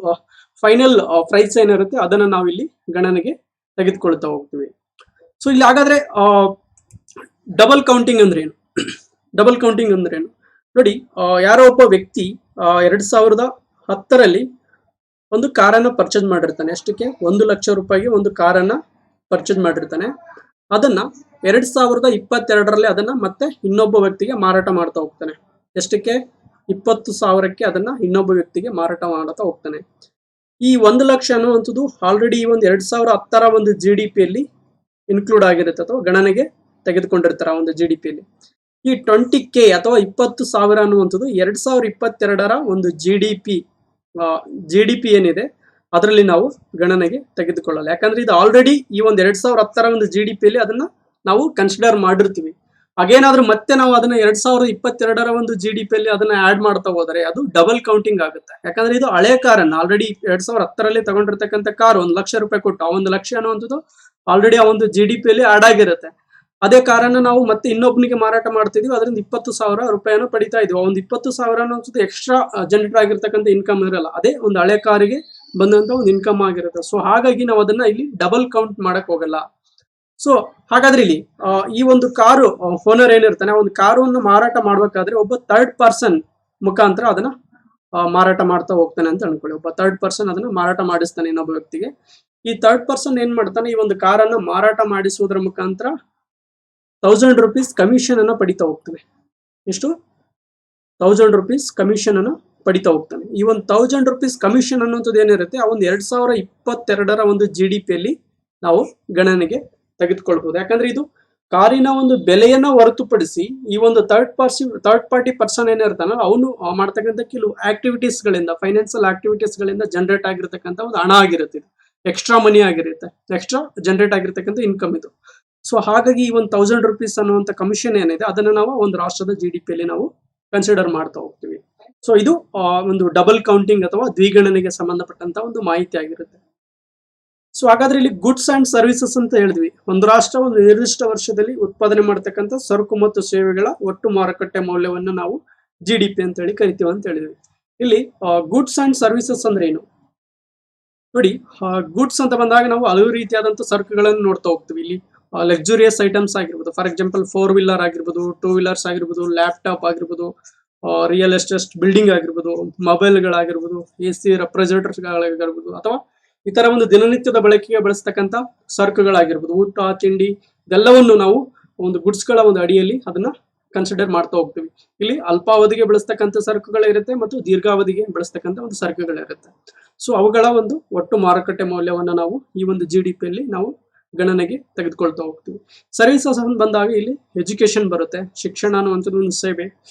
ಫೈನಲ್ ಪ್ರೈಸ್ ಏನಿರುತ್ತೆ ಅದನ್ನ ನಾವು ಇಲ್ಲಿ ಗಣನೆಗೆ ತೆಗೆದುಕೊಳ್ತಾ ಹೋಗ್ತೀವಿ. ಸೊ ಇಲ್ಲಿ ಹಾಗಾದ್ರೆ ಡಬಲ್ ಕೌಂಟಿಂಗ್ ಅಂದ್ರೆ ಏನು? ಡಬಲ್ ಕೌಂಟಿಂಗ್ ಅಂದ್ರೆ ಏನು ನೋಡಿ, ಯಾರೋ ಒಬ್ಬ ವ್ಯಕ್ತಿ 2010ರಲ್ಲಿ ಒಂದು ಕಾರನ್ನ ಪರ್ಚೇಸ್ ಮಾಡಿರ್ತಾನೆ. ಎಷ್ಟಕ್ಕೆ? 1 ಲಕ್ಷ ರೂಪಾಯಿಗೆ ಒಂದು ಕಾರನ್ನ ಪರ್ಚೇಸ್ ಮಾಡಿರ್ತಾನೆ. ಅದನ್ನ 2022ರಲ್ಲಿ ಅದನ್ನ ಮತ್ತೆ ಇನ್ನೊಬ್ಬ ವ್ಯಕ್ತಿಗೆ ಮಾರಾಟ ಮಾಡ್ತಾ ಹೋಗ್ತಾನೆ. ಎಷ್ಟಕ್ಕೆ? 20,000ಕ್ಕೆ ಅದನ್ನ ಇನ್ನೊಬ್ಬ ವ್ಯಕ್ತಿಗೆ ಮಾರಾಟ ಮಾಡ್ತಾ ಹೋಗ್ತಾನೆ. ಈ 1,00,000 ಅನ್ನುವಂಥದ್ದು ಆಲ್ರೆಡಿ ಈ ಒಂದು 2010ರ ಒಂದು GDP ಯಲ್ಲಿ ಇನ್ಕ್ಲೂಡ್ ಆಗಿರುತ್ತೆ ಅಥವಾ ಗಣನೆಗೆ ತೆಗೆದುಕೊಂಡಿರ್ತಾರೆ ಆ ಒಂದು GDP ಯಲ್ಲಿ. ಈ 20K ಅಥವಾ 20,000 ಅನ್ನುವಂಥದ್ದು 2022ರ ಒಂದು GDP ಏನಿದೆ ಅದರಲ್ಲಿ ನಾವು ಗಣನೆಗೆ ತೆಗೆದುಕೊಳ್ಳಲ್ಲ. ಯಾಕಂದ್ರೆ ಇದು ಆಲ್ರೆಡಿ ಈ ಒಂದು 2010ರ ಒಂದು GDP ಯಲ್ಲಿ ಅದನ್ನ ನಾವು ಕನ್ಸಿಡರ್ ಮಾಡಿರ್ತೀವಿ. ಹಾಗೇನಾದ್ರೂ ಮತ್ತೆ ನಾವು ಅದನ್ನ 2022ರ ಒಂದು GDP ಯಲ್ಲಿ ಅದನ್ನ ಆಡ್ ಮಾಡ್ತಾ ಹೋದರೆ ಅದು ಡಬಲ್ ಕೌಂಟಿಂಗ್ ಆಗುತ್ತೆ. ಯಾಕಂದ್ರೆ ಇದು ಹಳೆ ಕಾರನ್ನ ಆಲ್ರೆಡಿ 2010ರಲ್ಲಿ ತಗೊಂಡಿರ್ತಕ್ಕಂಥ ಕಾರ್ 1,00,000 ರೂಪಾಯಿ ಕೊಟ್ಟು ಆ 1,00,000 ಅನ್ನುವಂಥದ್ದು ಆಲ್ರೆಡಿ ಆ ಒಂದು GDP ಯಲ್ಲಿ ಆಡ್ ಆಗಿರುತ್ತೆ. ಅದೇ ಕಾರನ್ನ ನಾವು ಮತ್ತೆ ಇನ್ನೊಬ್ಬನಿಗೆ ಮಾರಾಟ ಮಾಡ್ತಿದೀವಿ, ಅದರಿಂದ 20,000 ರೂಪಾಯಿಯನ್ನು ಪಡಿತಾ ಇದೀವಿ. ಒಂದು 20,000 ಅನ್ನೋದು ಎಕ್ಸ್ಟ್ರಾ ಜನರೇಟ್ ಆಗಿರ್ತಕ್ಕಂಥ ಇನ್ಕಮ್ ಇರಲ್ಲ, ಅದೇ ಒಂದು ಹಳೆ ಕಾರಿಗೆ ಬಂದಂತ ಒಂದು ಇನ್ಕಮ್ ಆಗಿರುತ್ತೆ. ಸೊ ಹಾಗಾಗಿ ನಾವು ಅದನ್ನ ಇಲ್ಲಿ ಡಬಲ್ ಕೌಂಟ್ ಮಾಡಕ್ ಹೋಗಲ್ಲ. ಸೊ ಹಾಗಾದ್ರೆ ಇಲ್ಲಿ ಈ ಒಂದು ಕಾರು ಓನರ್ ಏನಿರ್ತಾನೆ ಆ ಒಂದು ಕಾರನ್ನು ಮಾರಾಟ ಮಾಡ್ಬೇಕಾದ್ರೆ ಒಬ್ಬ ಥರ್ಡ್ ಪರ್ಸನ್ ಮುಖಾಂತರ ಅದನ್ನ ಮಾರಾಟ ಮಾಡ್ತಾ ಹೋಗ್ತಾನೆ ಅಂತ ಅನ್ಕೊಳ್ಳಿ. ಒಬ್ಬ ಥರ್ಡ್ ಪರ್ಸನ್ ಅದನ್ನ ಮಾರಾಟ ಮಾಡಿಸ್ತಾನೆ ಇನ್ನೊಬ್ಬ ವ್ಯಕ್ತಿಗೆ. ಈ ಥರ್ಡ್ ಪರ್ಸನ್ ಏನ್ ಮಾಡ್ತಾನೆ, ಈ ಒಂದು ಕಾರನ್ನ ಮಾರಾಟ ಮಾಡಿಸುವುದರ ಮುಖಾಂತರ 1000 ರೂಪೀಸ್ ಕಮಿಷನ್ ಅನ್ನ ಪಡಿತಾ ಹೋಗ್ತವೆ. ಎಷ್ಟು? 1000 ರೂಪೀಸ್ ಕಮಿಷನ್ ಅನ್ನ ಪಡಿತಾ ಹೋಗ್ತಾನೆ. ಈ ಒಂದು 1000 ರೂಪೀಸ್ ಕಮಿಷನ್ ಅನ್ನುವಂಥದ್ದು ಏನಿರುತ್ತೆ ಆ ಒಂದು 2022ರ ಒಂದು GDP ಯಲ್ಲಿ ನಾವು ಗಣನೆಗೆ ತೆಗೆದುಕೊಳ್ಬಹುದು. ಯಾಕಂದ್ರೆ ಇದು ಕಾರಿನ ಒಂದು ಬೆಲೆಯನ್ನ ಹೊರತುಪಡಿಸಿ ಈ ಒಂದು ಥರ್ಡ್ ಪಾರ್ಟಿ ಪರ್ಸನ್ ಏನಿರ್ತಾನಲ್ಲ ಅವನು ಮಾಡ್ತಕ್ಕಂಥ ಕೆಲವು ಆಕ್ಟಿವಿಟೀಸ್ ಗಳಿಂದ, ಫೈನಾನ್ಸಿಯಲ್ ಆಕ್ಟಿವಿಟೀಸ್ ಗಳಿಂದ ಜನರೇಟ್ ಆಗಿರ್ತಕ್ಕಂಥ ಒಂದು ಹಣ ಆಗಿರುತ್ತೆ. ಇದು ಎಕ್ಸ್ಟ್ರಾ ಮನಿ ಆಗಿರುತ್ತೆ, ಎಕ್ಸ್ಟ್ರಾ ಜನರೇಟ್ ಆಗಿರ್ತಕ್ಕಂಥ ಇನ್ಕಮ್ ಇದು. ಸೊ ಹಾಗಾಗಿ ಈ ಒಂದು 1000 ರೂಪೀಸ್ ಅನ್ನುವಂಥ ಕಮಿಷನ್ ಏನಿದೆ ಅದನ್ನ ನಾವು ಒಂದು ರಾಷ್ಟ್ರದ GDP ಯಲ್ಲಿ ನಾವು ಕನ್ಸಿಡರ್ ಮಾಡ್ತಾ ಹೋಗ್ತೀವಿ. ಸೊ ಇದು ಒಂದು ಡಬಲ್ ಕೌಂಟಿಂಗ್ ಅಥವಾ ದ್ವಿಗಣನೆಗೆ ಸಂಬಂಧಪಟ್ಟಂತ ಒಂದು ಮಾಹಿತಿ ಆಗಿರುತ್ತೆ. ಸೊ ಹಾಗಾದ್ರೆ ಇಲ್ಲಿ ಗುಡ್ಸ್ ಅಂಡ್ ಸರ್ವಿಸಸ್ ಅಂತ ಹೇಳಿದ್ವಿ. ಒಂದು ರಾಷ್ಟ್ರ ಒಂದು ನಿರ್ದಿಷ್ಟ ವರ್ಷದಲ್ಲಿ ಉತ್ಪಾದನೆ ಮಾಡತಕ್ಕಂಥ ಸರಕು ಮತ್ತು ಸೇವೆಗಳ ಒಟ್ಟು ಮಾರುಕಟ್ಟೆ ಮೌಲ್ಯವನ್ನು ನಾವು GDP ಅಂತ ಹೇಳಿ ಕರಿತೀವಿ ಅಂತ ಹೇಳಿದ್ವಿ. ಇಲ್ಲಿ ಗುಡ್ಸ್ ಅಂಡ್ ಸರ್ವಿಸಸ್ ಅಂದ್ರೆ ಏನು ನೋಡಿ. ಗುಡ್ಸ್ ಅಂತ ಬಂದಾಗ ನಾವು ಹಲವು ರೀತಿಯಾದಂತಹ ಸರಕುಗಳನ್ನು ನೋಡ್ತಾ ಹೋಗ್ತೀವಿ. ಇಲ್ಲಿ ಲಕ್ಸುರಿಯಸ್ ಐಟಮ್ಸ್ ಆಗಿರ್ಬೋದು, ಫಾರ್ ಎಕ್ಸಾಂಪಲ್ 4 ವೀಲರ್ ಆಗಿರ್ಬೋದು, 2 ವೀಲರ್ಸ್ ಆಗಿರ್ಬೋದು, ಲ್ಯಾಪ್ಟಾಪ್ ಆಗಿರ್ಬೋದು, ರಿಯಲ್ ಎಸ್ಟೇಟ್ ಬಿಲ್ಡಿಂಗ್ ಆಗಿರ್ಬೋದು, ಮೊಬೈಲ್ಗಳಾಗಿರ್ಬೋದು, AC ರೆಫ್ರಿಜರೇಟರ್ಸ್ಗಳಾಗಿರ್ಬೋದು, ಅಥವಾ ಈ ತರ ಒಂದು ದಿನನಿತ್ಯದ ಬಳಕೆಗೆ ಬಳಸ್ತಕ್ಕಂಥ ಸರಕುಗಳಾಗಿರ್ಬೋದು, ಊಟ ತಿಂಡಿ ಇದೆಲ್ಲವನ್ನು ನಾವು ಒಂದು ಗುಡ್ಸ್ಗಳ ಒಂದು ಅಡಿಯಲ್ಲಿ ಅದನ್ನ ಕನ್ಸಿಡರ್ ಮಾಡ್ತಾ ಹೋಗ್ತೀವಿ. ಇಲ್ಲಿ ಅಲ್ಪಾವಧಿಗೆ ಬಳಸ್ತಕ್ಕಂಥ ಸರಕುಗಳಿರುತ್ತೆ ಮತ್ತು ದೀರ್ಘಾವಧಿಗೆ ಬಳಸ್ತಕ್ಕಂಥ ಒಂದು ಸರಕುಗಳಿರುತ್ತೆ. ಸೊ ಅವುಗಳ ಒಂದು ಒಟ್ಟು ಮಾರುಕಟ್ಟೆ ಮೌಲ್ಯವನ್ನು ನಾವು ಈ ಒಂದು GDP ಯಲ್ಲಿ ನಾವು ಗಣನೆಗೆ ತೆಗೆದುಕೊಳ್ತಾ ಹೋಗ್ತೀವಿ. ಸರ್ವಿಸಸ್ ಬಂದಾಗ ಇಲ್ಲಿ ಎಜುಕೇಶನ್ ಬರುತ್ತೆ. ಶಿಕ್ಷಣ ಅನ್ನುವಂಥದ್ದು ಒಂದು ಸೇವೆ,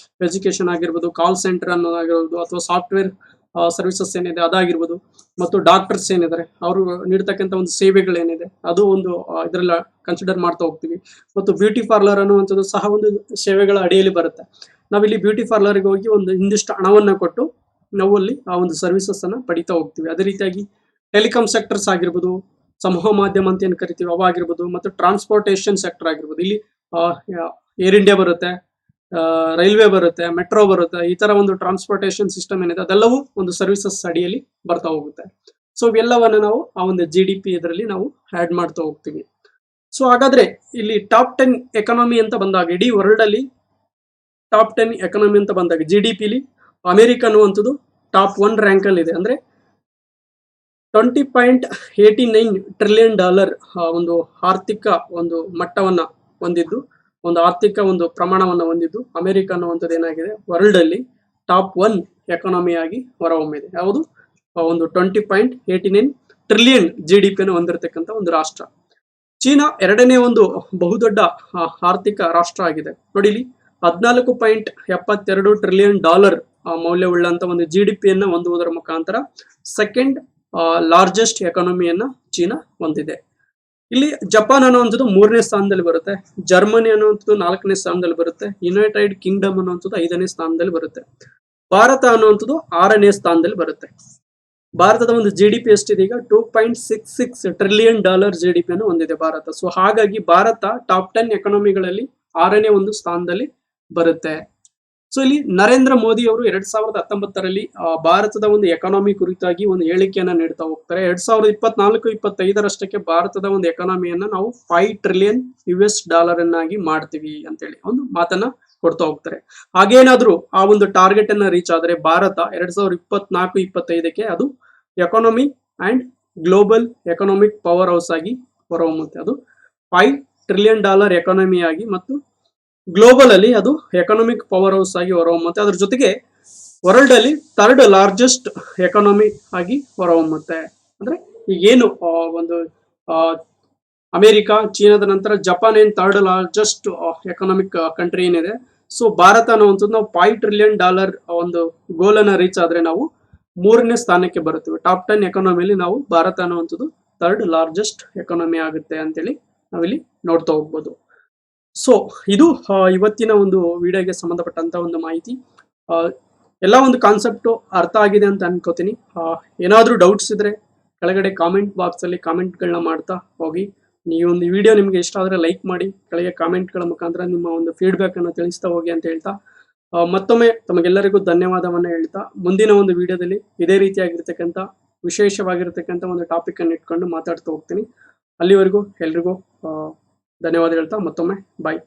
ಎಜುಕೇಶನ್ ಆಗಿರ್ಬೋದು, ಕಾಲ್ ಸೆಂಟರ್ ಅನ್ನೋದಾಗಿರ್ಬೋದು, ಅಥವಾ ಸಾಫ್ಟ್ವೇರ್ ಸರ್ವಿಸಸ್ ಏನಿದೆ ಅದಾಗಿರ್ಬೋದು, ಮತ್ತು ಡಾಕ್ಟರ್ಸ್ ಏನಿದ್ದಾರೆ ಅವರು ನೀಡ್ತಕ್ಕಂಥ ಒಂದು ಸೇವೆಗಳೇನಿದೆ ಅದು ಒಂದು ಇದರೆಲ್ಲ ಕನ್ಸಿಡರ್ ಮಾಡ್ತಾ ಹೋಗ್ತೀವಿ. ಮತ್ತು ಬ್ಯೂಟಿ ಪಾರ್ಲರ್ ಅನ್ನುವಂಥದ್ದು ಸಹ ಒಂದು ಸೇವೆಗಳ ಅಡಿಯಲ್ಲಿ ಬರುತ್ತೆ. ನಾವಿಲ್ಲಿ ಬ್ಯೂಟಿ ಪಾರ್ಲರ್ಗೆ ಹೋಗಿ ಒಂದು ಇಂದಿಷ್ಟು ಹಣವನ್ನ ಕೊಟ್ಟು ನಾವು ಅಲ್ಲಿ ಆ ಒಂದು ಸರ್ವಿಸಸ್ ಅನ್ನ ಪಡಿತಾ ಹೋಗ್ತೀವಿ. ಅದೇ ರೀತಿಯಾಗಿ ಟೆಲಿಕಾಂ ಸೆಕ್ಟರ್ಸ್ ಆಗಿರ್ಬೋದು, ಸಮೂಹ ಮಾಧ್ಯಮ ಅಂತ ಏನು ಕರಿತೀವಿ ಅವಾಗಿರ್ಬೋದು, ಮತ್ತು ಟ್ರಾನ್ಸ್ಪೋರ್ಟೇಷನ್ ಸೆಕ್ಟರ್ ಆಗಿರ್ಬೋದು. ಇಲ್ಲಿ ಏರ್ ಇಂಡಿಯಾ ಬರುತ್ತೆ, ರೈಲ್ವೆ ಬರುತ್ತೆ, ಮೆಟ್ರೋ ಬರುತ್ತೆ. ಈ ತರ ಒಂದು ಟ್ರಾನ್ಸ್ಪೋರ್ಟೇಷನ್ ಸಿಸ್ಟಮ್ ಏನಿದೆ ಅದೆಲ್ಲವೂ ಒಂದು ಸರ್ವಿಸಸ್ ಅಡಿಯಲ್ಲಿ ಬರ್ತಾ ಹೋಗುತ್ತೆ. ಸೊ ಇವೆಲ್ಲವನ್ನ ನಾವು ಆ ಒಂದು GDP ಇದರಲ್ಲಿ ನಾವು ಆಡ್ ಮಾಡ್ತಾ ಹೋಗ್ತೀವಿ. ಸೊ ಹಾಗಾದ್ರೆ ಇಲ್ಲಿ ಟಾಪ್ 10 ಎಕಾನಮಿ ಅಂತ ಬಂದಾಗ, ಇಡೀ ವರ್ಲ್ಡ್ ಅಲ್ಲಿ ಟಾಪ್ 10 ಎಕಾನಮಿ ಅಂತ ಬಂದಾಗ GDP ಲಿ ಅಮೆರಿಕ ಅನ್ನುವಂಥದ್ದು ಟಾಪ್ 1 ರ್ಯಾಂಕ್ ಅಲ್ಲಿ ಇದೆ. ಅಂದ್ರೆ $20.89 ಟ್ರಿಲಿಯನ್ ಒಂದು ಆರ್ಥಿಕ ಒಂದು ಮಟ್ಟವನ್ನ ಹೊಂದಿದ್ದು, ಒಂದು ಆರ್ಥಿಕ ಒಂದು ಪ್ರಮಾಣವನ್ನು ಹೊಂದಿದ್ದು ಅಮೆರಿಕ ಅನ್ನುವಂಥದ್ದು ಏನಾಗಿದೆ ವರ್ಲ್ಡ್ ಅಲ್ಲಿ ಟಾಪ್ 1 ಎಕಾನಮಿ ಆಗಿ ಹೊರಹೊಮ್ಮಿದೆ. ಯಾವುದು? ಒಂದು 20.89 ಟ್ರಿಲಿಯನ್ GDP ಅನ್ನು ಹೊಂದಿರತಕ್ಕಂಥ ಒಂದು ರಾಷ್ಟ್ರ. ಚೀನಾ ಎರಡನೇ ಒಂದು ಬಹುದೊಡ್ಡ ಆರ್ಥಿಕ ರಾಷ್ಟ್ರ ಆಗಿದೆ. ನೋಡಿ ಇಲ್ಲಿ $14.72 ಟ್ರಿಲಿಯನ್ ಮೌಲ್ಯವುಳ್ಳಂತ ಒಂದು GDP ಅನ್ನ ಹೊಂದುವುದರ ಮುಖಾಂತರ ಸೆಕೆಂಡ್ ಲಾರ್ಜೆಸ್ಟ್ ಎಕಾನಮಿಯನ್ನ ಚೀನಾ ಹೊಂದಿದೆ. ಇಲ್ಲಿ ಜಪಾನ್ ಅನ್ನುವಂಥದ್ದು 3ನೇ ಸ್ಥಾನದಲ್ಲಿ ಬರುತ್ತೆ, ಜರ್ಮನಿ ಅನ್ನುವಂಥದ್ದು 4ನೇ ಸ್ಥಾನದಲ್ಲಿ ಬರುತ್ತೆ, ಯುನೈಟೆಡ್ ಕಿಂಗ್ಡಮ್ ಅನ್ನುವಂಥದ್ದು 5ನೇ ಸ್ಥಾನದಲ್ಲಿ ಬರುತ್ತೆ, ಭಾರತ ಅನ್ನುವಂಥದ್ದು 6ನೇ ಸ್ಥಾನದಲ್ಲಿ ಬರುತ್ತೆ. ಭಾರತದ ಒಂದು GDP ಎಷ್ಟಿದೆ ಈಗ? $2.66 ಟ್ರಿಲಿಯನ್ GDP ಅನ್ನು ಹೊಂದಿದೆ ಭಾರತ. ಸೊ ಹಾಗಾಗಿ ಭಾರತ ಟಾಪ್ 10 ಎಕಾನಮಿಗಳಲ್ಲಿ 6ನೇ ಒಂದು ಸ್ಥಾನದಲ್ಲಿ ಬರುತ್ತೆ. ಸೊ ಇಲ್ಲಿ ನರೇಂದ್ರ ಮೋದಿ ಅವರು 2019ರಲ್ಲಿ ಭಾರತದ ಒಂದು ಎಕಾನಮಿ ಕುರಿತಾಗಿ ಒಂದು ಹೇಳಿಕೆಯನ್ನ ನೀಡ್ತಾ ಹೋಗ್ತಾರೆ. 2024-25 ಭಾರತದ ಒಂದು ಎಕಾನಮಿಯನ್ನ ನಾವು $5 ಟ್ರಿಲಿಯನ್ ಅನ್ನಾಗಿ ಮಾಡ್ತೀವಿ ಅಂತೇಳಿ ಒಂದು ಮಾತನ್ನ ಕೊಡ್ತಾ ಹೋಗ್ತಾರೆ. ಹಾಗೇನಾದ್ರೂ ಆ ಒಂದು ಟಾರ್ಗೆಟ್ ಅನ್ನ ರೀಚ್ ಆದ್ರೆ ಭಾರತ 2024-25 ಅದು economy and global economic power house ಆಗಿ ಹೊರಹೊಮ್ಮುತ್ತೆ. ಅದು $5 ಟ್ರಿಲಿಯನ್ ಎಕಾನಮಿ ಆಗಿ ಮತ್ತು ಗ್ಲೋಬಲ್ ಅಲ್ಲಿ ಅದು ಎಕನಾಮಿಕ್ ಪವರ್ ಹೌಸ್ ಆಗಿ ಹೊರಹೊಮ್ಮುತ್ತೆ. ಅದ್ರ ಜೊತೆಗೆ ವರ್ಲ್ಡ್ ಅಲ್ಲಿ ಥರ್ಡ್ ಲಾರ್ಜೆಸ್ಟ್ ಎಕಾನಮಿ ಆಗಿ ಹೊರಹೊಮ್ಮುತ್ತೆ. ಅಂದ್ರೆ ಈಗೇನು ಒಂದು ಆ, ಅಮೆರಿಕ, ಚೀನಾದ ನಂತರ ಜಪಾನ್ ಏನ್ ಥರ್ಡ್ ಲಾರ್ಜೆಸ್ಟ್ ಎಕನಾಮಿಕ್ ಕಂಟ್ರಿ ಏನಿದೆ, ಸೊ ಭಾರತ ಅನ್ನುವಂಥದ್ದು ನಾವು $5 ಟ್ರಿಲಿಯನ್ ಒಂದು ಗೋಲ್ ಅನ್ನ ರೀಚ್ ಆದ್ರೆ ನಾವು 3ನೇ ಸ್ಥಾನಕ್ಕೆ ಬರುತ್ತೇವೆ. ಟಾಪ್ 10 ಎಕಾನಮಿಲಿ ನಾವು ಭಾರತ ಅನ್ನುವಂಥದ್ದು ಥರ್ಡ್ ಲಾರ್ಜೆಸ್ಟ್ ಎಕಾನಮಿ ಆಗುತ್ತೆ ಅಂತೇಳಿ ನಾವಿಲ್ಲಿ ನೋಡ್ತಾ ಹೋಗ್ಬೋದು. ಸೊ ಇದು ಇವತ್ತಿನ ಒಂದು ವಿಡಿಯೋಗೆ ಸಂಬಂಧಪಟ್ಟಂತ ಒಂದು ಮಾಹಿತಿ. ಆ, ಎಲ್ಲ ಒಂದು ಕಾನ್ಸೆಪ್ಟು ಅರ್ಥ ಆಗಿದೆ ಅಂತ ಅನ್ಕೋತೀನಿ. ಏನಾದರೂ ಡೌಟ್ಸ್ ಇದ್ರೆ ಕೆಳಗಡೆ ಕಾಮೆಂಟ್ ಬಾಕ್ಸ್ ಅಲ್ಲಿ ಕಾಮೆಂಟ್ಗಳನ್ನ ಮಾಡ್ತಾ ಹೋಗಿ. ಈ ಒಂದು ವಿಡಿಯೋ ನಿಮಗೆ ಇಷ್ಟ ಆದರೆ ಲೈಕ್ ಮಾಡಿ, ಕೆಳಗೆ ಕಾಮೆಂಟ್ಗಳ ಮುಖಾಂತರ ನಿಮ್ಮ ಒಂದು ಫೀಡ್ಬ್ಯಾಕ್ ಅನ್ನು ತಿಳಿಸ್ತಾ ಹೋಗಿ ಅಂತ ಹೇಳ್ತಾ ಮತ್ತೊಮ್ಮೆ ತಮಗೆಲ್ಲರಿಗೂ ಧನ್ಯವಾದವನ್ನು ಹೇಳ್ತಾ ಮುಂದಿನ ಒಂದು ವಿಡಿಯೋದಲ್ಲಿ ಇದೇ ರೀತಿಯಾಗಿರ್ತಕ್ಕಂಥ ವಿಶೇಷವಾಗಿರ್ತಕ್ಕಂಥ ಒಂದು ಟಾಪಿಕ್ ಅನ್ನು ಇಟ್ಕೊಂಡು ಮಾತಾಡ್ತಾ ಹೋಗ್ತೀನಿ. ಅಲ್ಲಿವರೆಗೂ ಎಲ್ರಿಗೂ ಧನ್ಯವಾದ ಹೇಳ್ತಾ ಮತ್ತೊಮ್ಮೆ ಬಾಯ್.